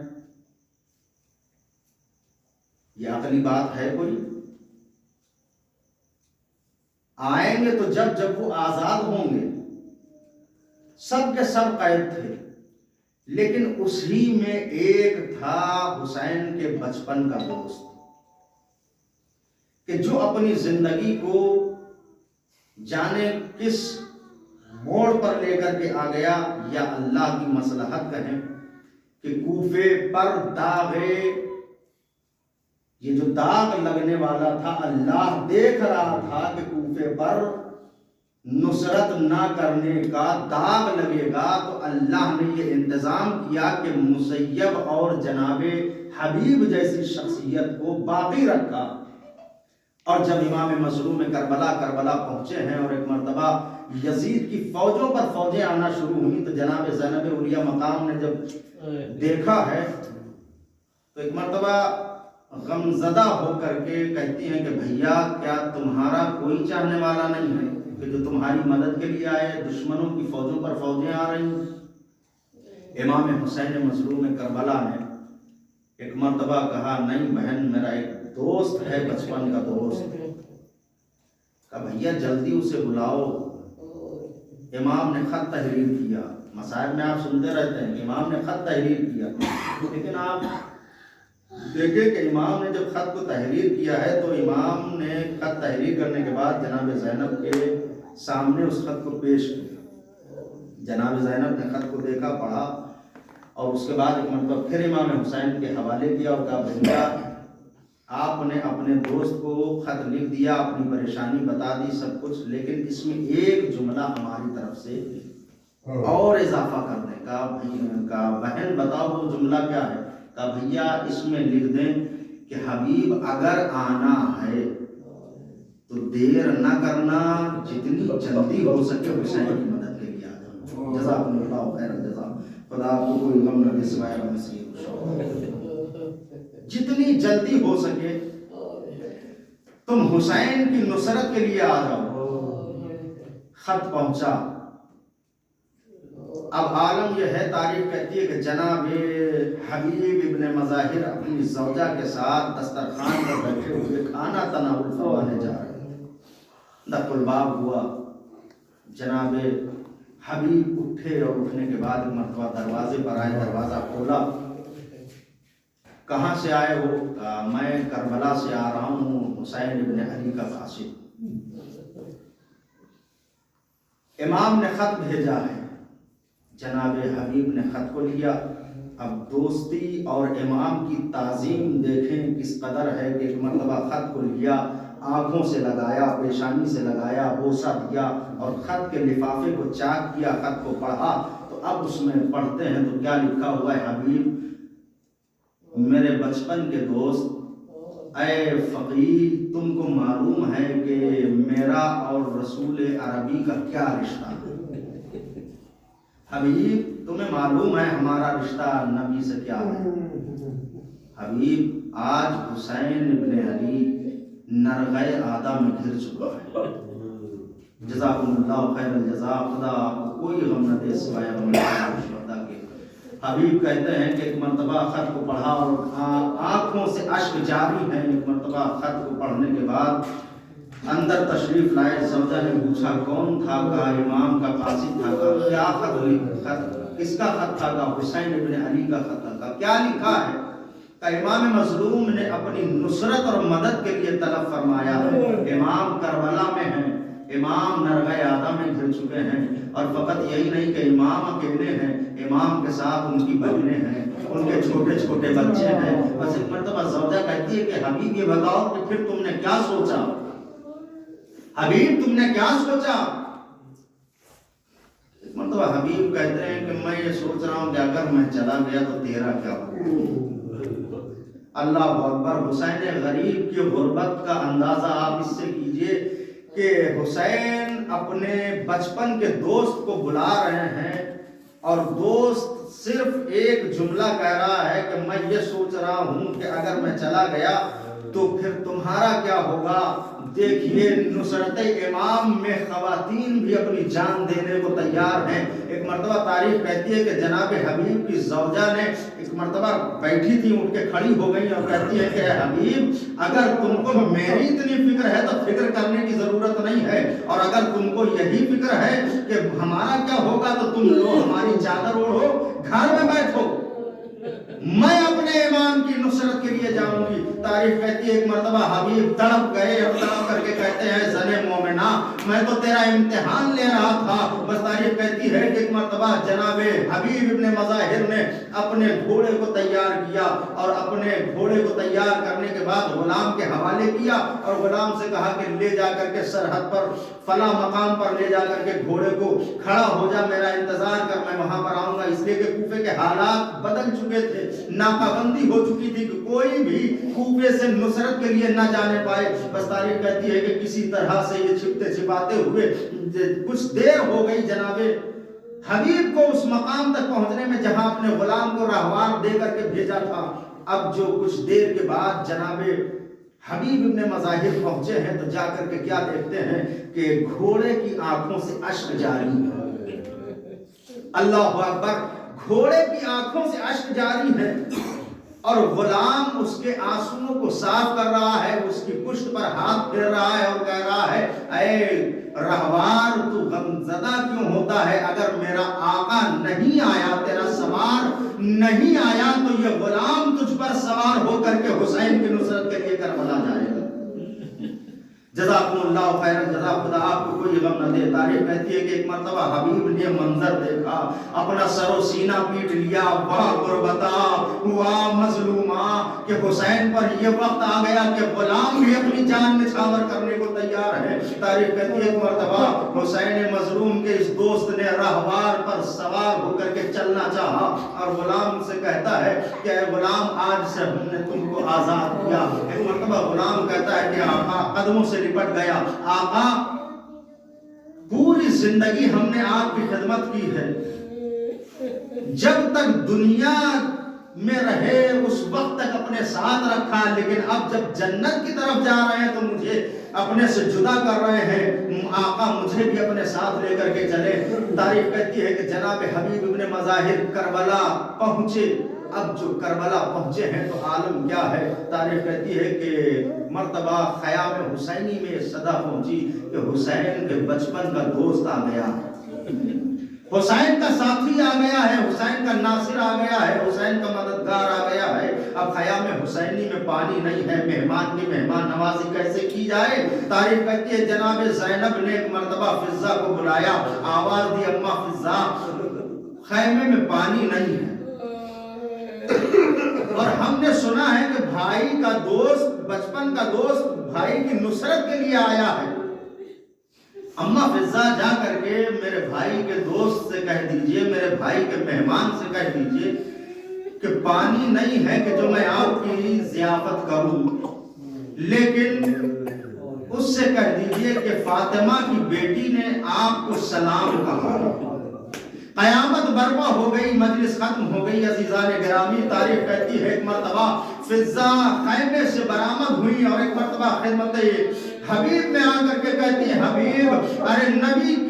یہ عقلی بات ہے کوئی؟ آئیں گے تو جب وہ آزاد ہوں گے، سب کے سب قید تھے، لیکن اسی میں ایک تھا حسین کے بچپن کا دوست کہ جو اپنی زندگی کو جانے کس موڑ پر لے کر کے آ گیا، یا اللہ کی مصلحت کہیں کہ کوفے پر داغے، یہ جو داغ لگنے والا تھا، اللہ دیکھ رہا تھا کہ کوفے پر نصرت نہ کرنے کا داغ لگے گا، تو اللہ نے یہ انتظام کیا کہ مسیب اور جناب حبیب جیسی شخصیت کو باقی رکھا۔ اور جب امام مظلوم کربلا پہنچے ہیں اور ایک مرتبہ یزید کی فوجوں پر فوجیں آنا شروع ہوئی، تو جناب زینب علیہ مقام نے جب دیکھا ہے تو ایک مرتبہ غمزدہ ہو کر کے کہتی ہیں کہ بھیا کیا تمہارا کوئی چاہنے والا نہیں ہے کہ جو تمہاری مدد کے لیے آئے؟ دشمنوں کی فوجوں پر فوجیں آ رہی ہیں۔ امام حسین مظلوم کربلا نے ایک مرتبہ کہا، نہیں بہن، میرا ایک دوست ہے، بچپن کا دوست، کہا بھیا جلدی اسے بلاؤ۔ امام نے خط تحریر کیا، مسائل میں آپ سنتے رہتے ہیں، امام نے خط تحریر کیا، لیکن آپ دیکھیں کہ امام نے جب خط کو تحریر کیا ہے تو امام نے خط تحریر کرنے کے بعد جناب زینب کے سامنے اس خط کو پیش کیا۔ جناب زینب نے خط کو دیکھا، پڑھا، اور اس کے بعد ایک مرتبہ پھر امام حسین کے حوالے کیا اور کہا بھیا آپ نے اپنے دوست کو خط لکھ دیا، اپنی پریشانی بتا دی، سب کچھ، لیکن اس میں ایک جملہ ہماری طرف سے اور اضافہ کرنے کا، بہن بتاؤ وہ جملہ کیا ہے؟ کہا بھیا اس میں لکھ دیں کہ حبیب اگر آنا ہے تو دیر نہ کرنا، جتنی جلدی ہو سکے حسین کی مدد کے لیے آ جانا۔ جزاکم اللہ خیر الجزا، خدا آپ کو کوئی غم نہ دے سوائے غم نصیب، جتنی جلدی ہو سکے تم حسین کی نصرت کے لیے آ جاؤ۔ خط پہنچا۔ اب عالم یہ ہے، تاریخ کہتی ہے کہ جناب حبیب ابن مظاہر اپنی زوجہ کے ساتھ دسترخوان پر بیٹھے ہوئے کھانا تناول فرمانے جا رہے ہیں۔ دق الباب ہوا، جناب حبیب اٹھے اور اٹھنے کے بعد مرتبہ دروازے پر آئے، دروازہ کھولا۔ کہاں سے آئے ہو؟ کہا میں کربلا سے آ رہا ہوں، حسین ابن علی کا قاصد۔ امام نے خط بھیجا ہے، جناب حبیب نے خط کو لیا۔ اب دوستی اور امام کی تعظیم دیکھیں کس قدر ہے کہ ایک مرتبہ خط کو لیا، آنکھوں سے لگایا، پیشانی سے لگایا، بوسہ دیا اور خط کے لفافے کو چاک کیا، خط کو پڑھا۔ تو اب اس میں پڑھتے ہیں تو کیا لکھا ہوا ہے؟ حبیب میرے بچپن کے دوست، اے فقیر تم کو معلوم ہے کہ میرا اور رسول عربی کا کیا رشتہ ہے؟ حبیب تمہیں معلوم ہے ہمارا رشتہ نبی سے کیا ہے؟ حبیب آج حسین ابن علی نرغہ آدھا میں گھر چکا ہے۔ جزاکم اللہ خیر الجزا، خدا آپ کو کوئی غم نہ دے سوائے غم شہداء کے۔ حبیب کہتے ہیں کہ ایک مرتبہ خط کو پڑھا اور آنکھوں سے اشک جاری ہیں۔ ایک مرتبہ خط کو پڑھنے کے بعد اندر تشریف لائے، زوجہ نے پوچھا کون تھا؟ کہا امام کا قاصد تھا۔ کہا کیا خط کس کا خط تھا؟ کہا حسین ابن علی کا خط تھا۔ کہا کیا لکھا ہے؟ کہا امام مظلوم نے اپنی نصرت اور مدد کے لیے طلب فرمایا ہے، امام کربلا میں ہیں، امام نرغہ آدم میں گر چکے ہیں، اور فقط یہی نہیں کہ امام اکیلے ہیں، امام کے ساتھ ان کی بہنیں ہیں، ان کے چھوٹے چھوٹے بچے ہیں۔ بس ایک مرتبہ زوجہ کہتی ہے کہ حبیب یہ بتاؤ کہ پھر تم نے کیا سوچا؟ حبیب تم نے کیا سوچا؟ ایک مرتبہ حبیب کہتے ہیں کہ میں یہ سوچ رہا ہوں کہ اگر میں چلا گیا تو تیرا کیا ہوگا؟ اللہ اکبر. حسین غریب کی غربت کا اندازہ آپ اس سے کیجئے کہ حسین اپنے بچپن کے دوست کو بلا رہے ہیں اور دوست صرف ایک جملہ کہہ رہا ہے کہ میں یہ سوچ رہا ہوں کہ اگر میں چلا گیا تو پھر تمہارا کیا ہوگا. دیکھیے نصرت امام میں خواتین بھی اپنی جان دینے کو تیار ہیں. ایک مرتبہ تاریخ کہتی ہے کہ جناب حبیب کی زوجہ نے ایک مرتبہ بیٹھی تھی, اٹھ کے کھڑی ہو گئی اور کہتی ہے کہ اے حبیب اگر تم کو میری اتنی فکر ہے تو فکر کرنے کی ضرورت نہیں ہے, اور اگر تم کو یہی فکر ہے کہ ہمارا کیا ہوگا تو تم لو ہماری چادر اوڑھو, گھر میں بیٹھو, میں اپنے امام کی نصرت کے لیے جاؤں گی. تاریخ کہتی ہے ایک مرتبہ حبیب تڑپ گئے اور تڑپ کر کے کہتے ہیں زنے مومنہ میں تو تیرا امتحان لے رہا تھا. بس تاریخ کہتی ہے کہ ایک مرتبہ جناب حبیب ابن مظاہر نے اپنے گھوڑے کو تیار کیا اور اپنے گھوڑے کو تیار کرنے کے بعد غلام کے حوالے کیا اور غلام سے کہا کہ لے جا کر کے سرحد پر فلاں مقام پر لے جا کر کے گھوڑے کو کھڑا ہو جا, میرا انتظار کر, میں وہاں پر آؤں گا. اس لیے کہ کوفے کے حالات بدل چکے تھے, ناکہ بندی ہو چکی تھی کہ کوئی بھی کوفے سے نصرت کے لیے نہ جانے پائے. بس تاریخ کہتی ہے کہ کسی طرح سے یہ چھپتے چھپاتے ہوئے کچھ دیر ہو گئی جناب حبیب کو اس مقام تک پہنچنے میں جہاں اپنے غلام کو راہوار دے کر کے بھیجا تھا. اب جو کچھ دیر کے بعد جناب حبیب ابن مظاہر پہنچے ہیں تو جا کر کے کیا دیکھتے ہیں کہ گھوڑے کی آنکھوں سے اشک جاری ہے. اللہ اکبر, گھوڑے کی آنکھوں سے اشک جاری ہے اور غلام اس کے آنسوؤں کو صاف کر رہا ہے, اس کی پشت پر ہاتھ پھیر رہا ہے اور کہہ رہا ہے اے رہوار تو غمزدہ کیوں ہوتا ہے, اگر میرا آقا نہیں آیا, تیرا سوار نہیں آیا تو یہ غلام تجھ پر سوار ہو کر کے حسین کی نصرت کے لیے کربلا جائے گا. جزاکم اللہ خیرن, جزا خدا آپ کو کوئی غم نہ دے. تاریخ کہتی ہے کہ ایک مرتبہ حبیب نے منظر دیکھا, اپنا سر و سینہ پیٹ لیا, واہ غربتا واہ مظلوما, کہ حسین پر یہ وقت آ گیا کہ غلام بھی اپنی جان نچھاور کرنے کو تیار ہے. تاریخ کہتی ہے ایک مرتبہ حسین مظلوم کے اس دوست نے راہوار پر سوار ہو کر کے چلنا چاہا اور غلام سے کہتا ہے کہ اے غلام آج سے ہم نے تم کو آزاد کیا. ایک مرتبہ غلام کہتا ہے کہ آقا, قدموں سے لپٹ گیا, آقا پوری زندگی ہم نے آپ کی خدمت کی ہے, جب تک دنیا میں رہے اس وقت تک اپنے ساتھ رکھا, لیکن اب جب جنت کی طرف جا رہے ہیں تو مجھے اپنے سے جدا کر رہے ہیں, آقا مجھے بھی اپنے ساتھ لے کر کے چلے. تاریخ کہتی ہے کہ جناب حبیب ابن مظاہر کربلا پہنچے. اب جو کربلا پہنچے ہیں تو عالم کیا ہے. تاریخ کہتی ہے کہ مرتبہ خیام حسینی میں صدا پہنچی کہ حسین کے بچپن کا دوست آ گیا, حسین کا ساتھی آ گیا ہے, حسین کا ناصر آ گیا ہے, حسین کا مددگار آ گیا ہے. اب خیام حسینی میں پانی نہیں ہے, مہمان کی مہمان نوازی کیسے کی جائے. تاریخ کہتی ہے جناب زینب نے ایک مرتبہ فضہ کو بلایا, آواز دی اماں فضہ خیمے میں پانی نہیں ہے اور ہم نے سنا ہے کہ بھائی کا دوست, بچپن کا دوست بھائی کی نصرت کے لیے آیا ہے. اماں فضہ جا کر کے میرے بھائی کے دوست سے کہہ دیجئے, میرے بھائی کے مہمان سے کہہ دیجئے کہ پانی نہیں ہے کہ جو میں آپ کی ضیافت کروں, لیکن اس سے کہہ دیجئے کہ فاطمہ کی بیٹی نے آپ کو سلام کہا. قیامت برپا ہو گئی, مجلس ختم ہو گئی. عزیزان گرامی, تاریخ کہتی ہے ایک مرتبہ فضہ خیمے سے برآمد ہوئی اور ایک مرتبہ خدمت حبیب میں آ کر کے کہتی ہے حبیب ارے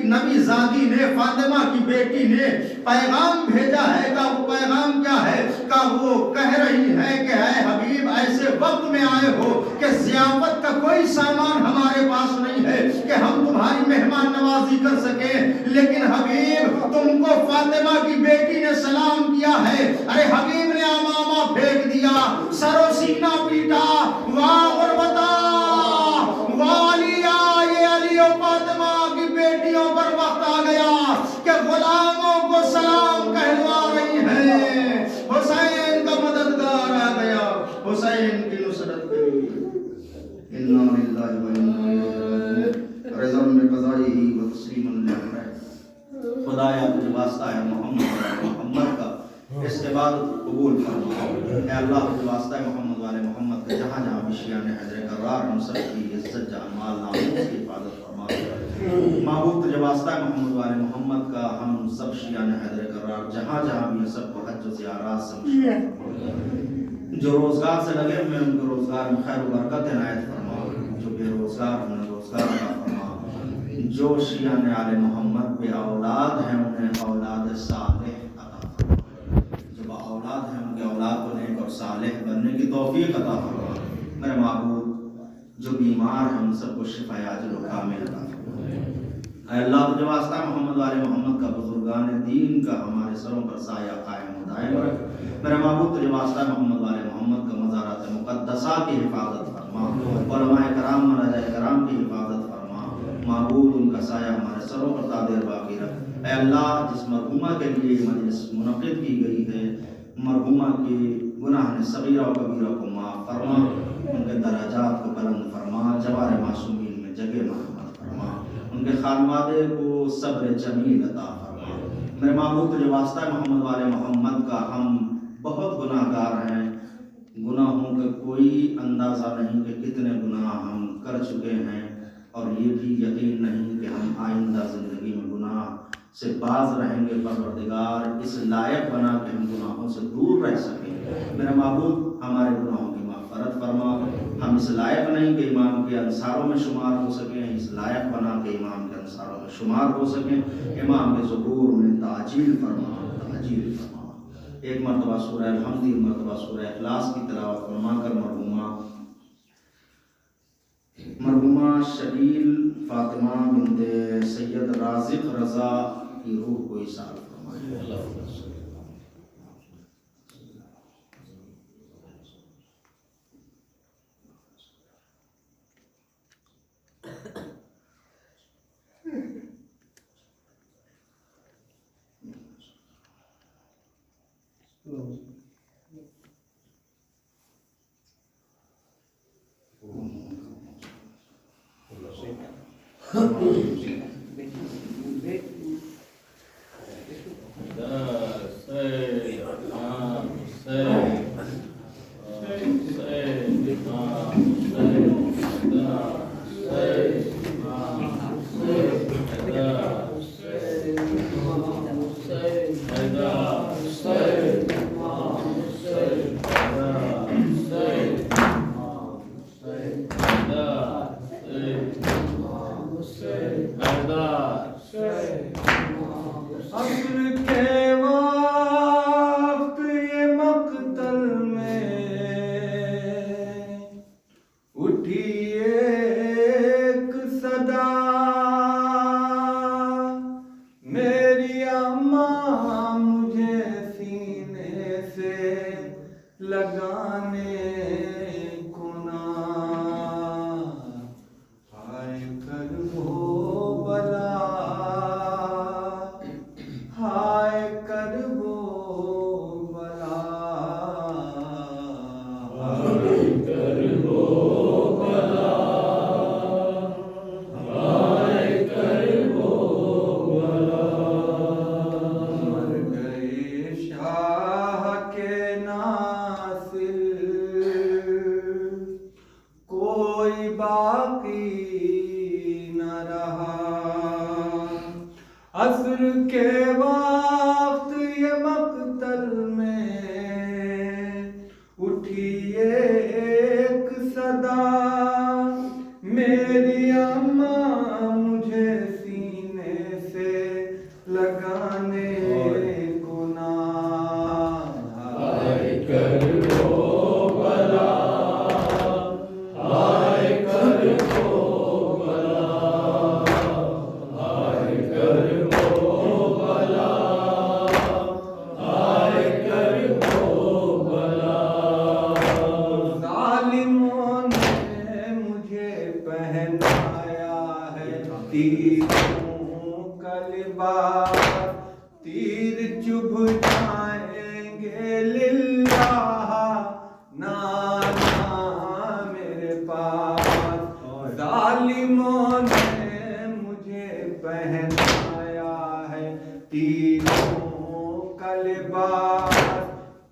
نبی زادی نے, فاطمہ کی بیٹی نے پیغام بھیجا ہے. کا وہ پیغام کیا ہے؟ کا وہ کہہ رہی ہے کہ اے حبیب ایسے وقت میں آئے ہو کہ ضیافت کا کوئی سامان ہمارے پاس نہیں ہے کہ ہم تمہاری مہمان نوازی کر سکیں, لیکن حبیب تم کو فاطمہ کی بیٹی نے سلام کیا ہے. ارے حبیب نے امامہ پھینک دیا, سر و سینہ پیٹا, واہ غربتا یہ علی و فاطمہ کی بیٹیوں پر وقت آ گیا کہ غلاموں کو سلام کہلوا رہی ہیں. حسین کا مددگار آ گیا, حسین کی نصرت کے لیے. انا للہ و انا الیہ راجعون. رضا بقضائہ و تسلیما لامرہ. خدایا تجھے واسطہ ہے محمد کا اس عبادت قبول فرما. اے اللہ تجھے واسطہ ہے محمد والے ہم سب کی عزت جان مال ناموس کی حفاظت فرما معبود تجھے واسطہ ہے محمد وال محمد کا ہم سب شیعان حیدر کرار جہاں جہاں بھی سب کو حج و زیارات سے مشغول فرما جو روزگار سے لگے ہوئے ان کو روزگار میں خیر و برکت عنایت فرما جو بے روزگار انہیں روزگار عطا فرما جو شیعان آل محمد بے اولاد ہیں انہیں اولاد صالح عطا فرما جو با اولاد ہیں ان کے اولاد کو نیک اور صالح بننے کی توفیق عطا فرما میرے معبود جو بیمار ہیں ان سب کو شفا عاجل و کامل عطا فرما اے اللہ تجھے واسطہ محمد وال محمد کا بزرگان دین کا ہمارے سروں پر سایہ قائم و دائم رکھ میرے معبود تجھے واسطہ محمد وال محمد کا مزارات مقدسہ کی حفاظت فرما علماء کرام مراجع کرام کی حفاظت فرما معبود ان کا سایہ ہمارے سروں پر تادیر باقی رکھ اے اللہ جس مرحومہ کے لیے یہ مجلس منعقد کی گئی ہے مرحومہ کے گناہ صغیرہ و کبیرہ کو معاف فرما ان کے درجات کو بلند فرما جوار معصومین میں جگہ مرحمت فرما ان کے خانوادے کو صبر جمیل عطا فرما میرے معبود تجھے واسطہ محمد وال محمد کا ہم بہت گناہ گار ہیں گناہوں کا کوئی اندازہ نہیں کہ کتنے گناہ ہم کر چکے ہیں اور یہ بھی یقین نہیں کہ ہم آئندہ زندگی میں گناہ سے باز رہیں گے پروردگار اس لائق بنا کہ ہم گناہوں سے دور رہ سکیں میرے معبود ہمارے گناہوں کی مغفرت فرما ہم اس لائق نہیں کہ امام کے انصاروں میں شمار ہو سکیں اس لائق بنا کہ امام کے انصاروں میں شمار ہو سکیں امام کے ظہور میں تعجیل فرما ایک مرتبہ سورہ الحمد ایک مرتبہ سورہ اخلاص کی تلاوت فرما کر مرحومہ شبیل فاطمہ بنت سید رازق رضا کی روح کو ایصال فرمائے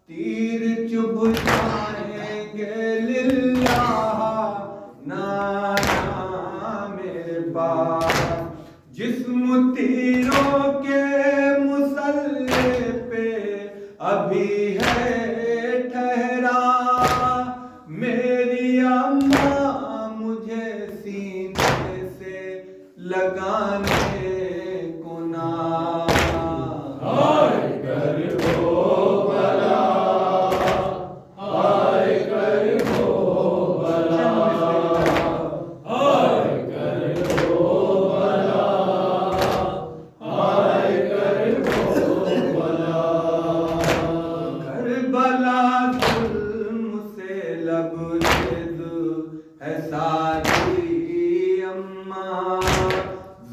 تیر چبھ جائیں گے للہ میری اماں مجھے سینے سے لگانے کو نہ آئے کر ہو بلا، آئے کر ہو بلا، آئے کر ہو بلا، آئے کر ہو بلا، کربلا ظلم سے لبریز ہے ساری اماں،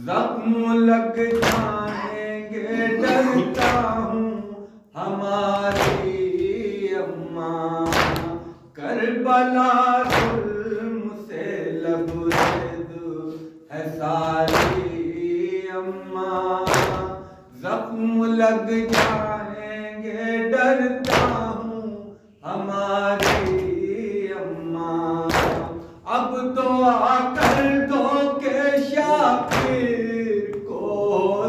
زخم لگ جائیں گے ڈرتا ہوں ہماری اماں، کربلا ظلم سے لبریز ہے ساری اماں، زخم لگ جائیں گے ڈرتا ہوں ہماری اماں، اب تو آ کر دو کہ شاکر کو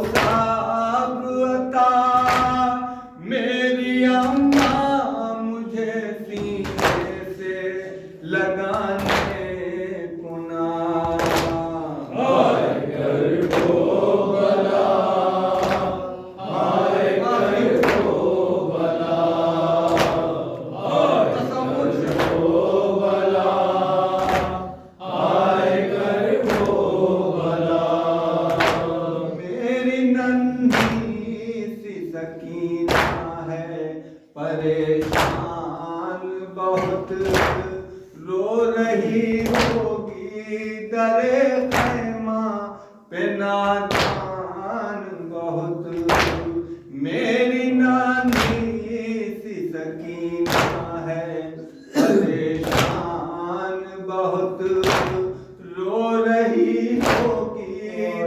صبر عطا، میری اماں مجھے سینے سے لگانے کو نہ آئے کر ہو بلا، آئے کر ہو بلا، آئے کر ہو بلا، آئے کر ہو بلا، میری ننھی سی سکینہ ہے پریشان بہت، رو رہی ہوگی در خیمہ پہ نادان بہت، میری نانی سی سکینہ ہے پریشان بہت، رو رہی ہوگی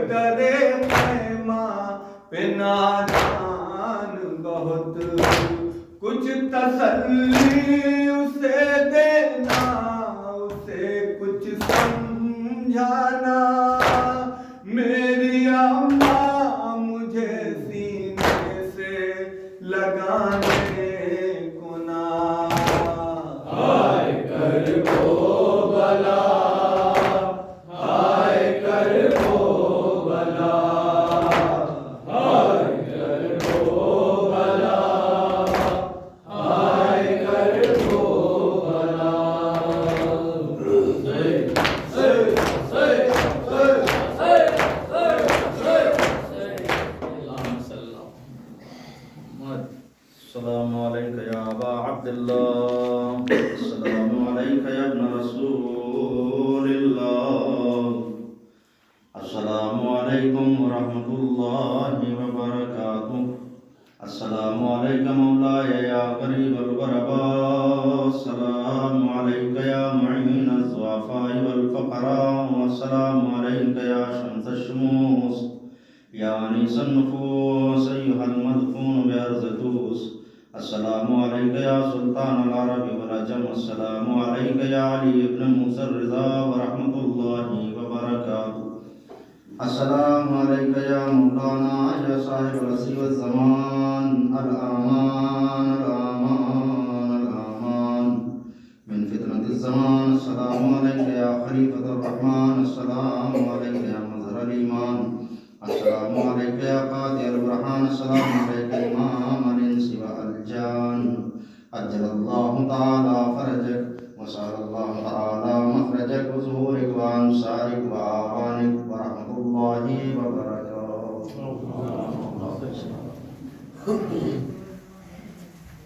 در خیمہ پہ نادان بہت، کچھ تسلی اسے دینا، اسے کچھ سمجھانا، میری اماں مجھے سینے سے لگانے کو نہ آئے کر ہو بلا، آئے کر ہو بلا، آئے کر ہو بلا، آئے کر ہو بلا، السلام علیکم یا ابا عبداللہ، السلام علیکم یا ابن رسول اللہ، السلام علیکم ورحمۃ اللہ وبرکاتہ، السلام علیکم مولاي یا قریب الغرباء، السلام علیکم یا معین الضعفاء والفقراء، والسلام علیکم یا شمس الشموس یا انیس النفوس ایها المدفون بأرض دوس، السلام علیکم یا سلطان العرب والعجم، السلام علیکم یا علی ابن موسیٰ الرضا ورحمۃ اللہ وبرکاتہ، السلام علیکم یا مولانا یا صاحب العصر والزمان، الامان الامان الامان من فتنة الزمان، السلام علیکم یا خلیفۃ الرحمن، السلام علیکم یا مظہر الایمان، السلام علیکم یا قاطع البرہان، السلام علیکم امام الانس والجان، عجل اللہ تعالی فرجک وسال اللہ تعالی مخرجک وظہورک وانصارک وآوانک ورحمۃ اللہ وبرکاتہ۔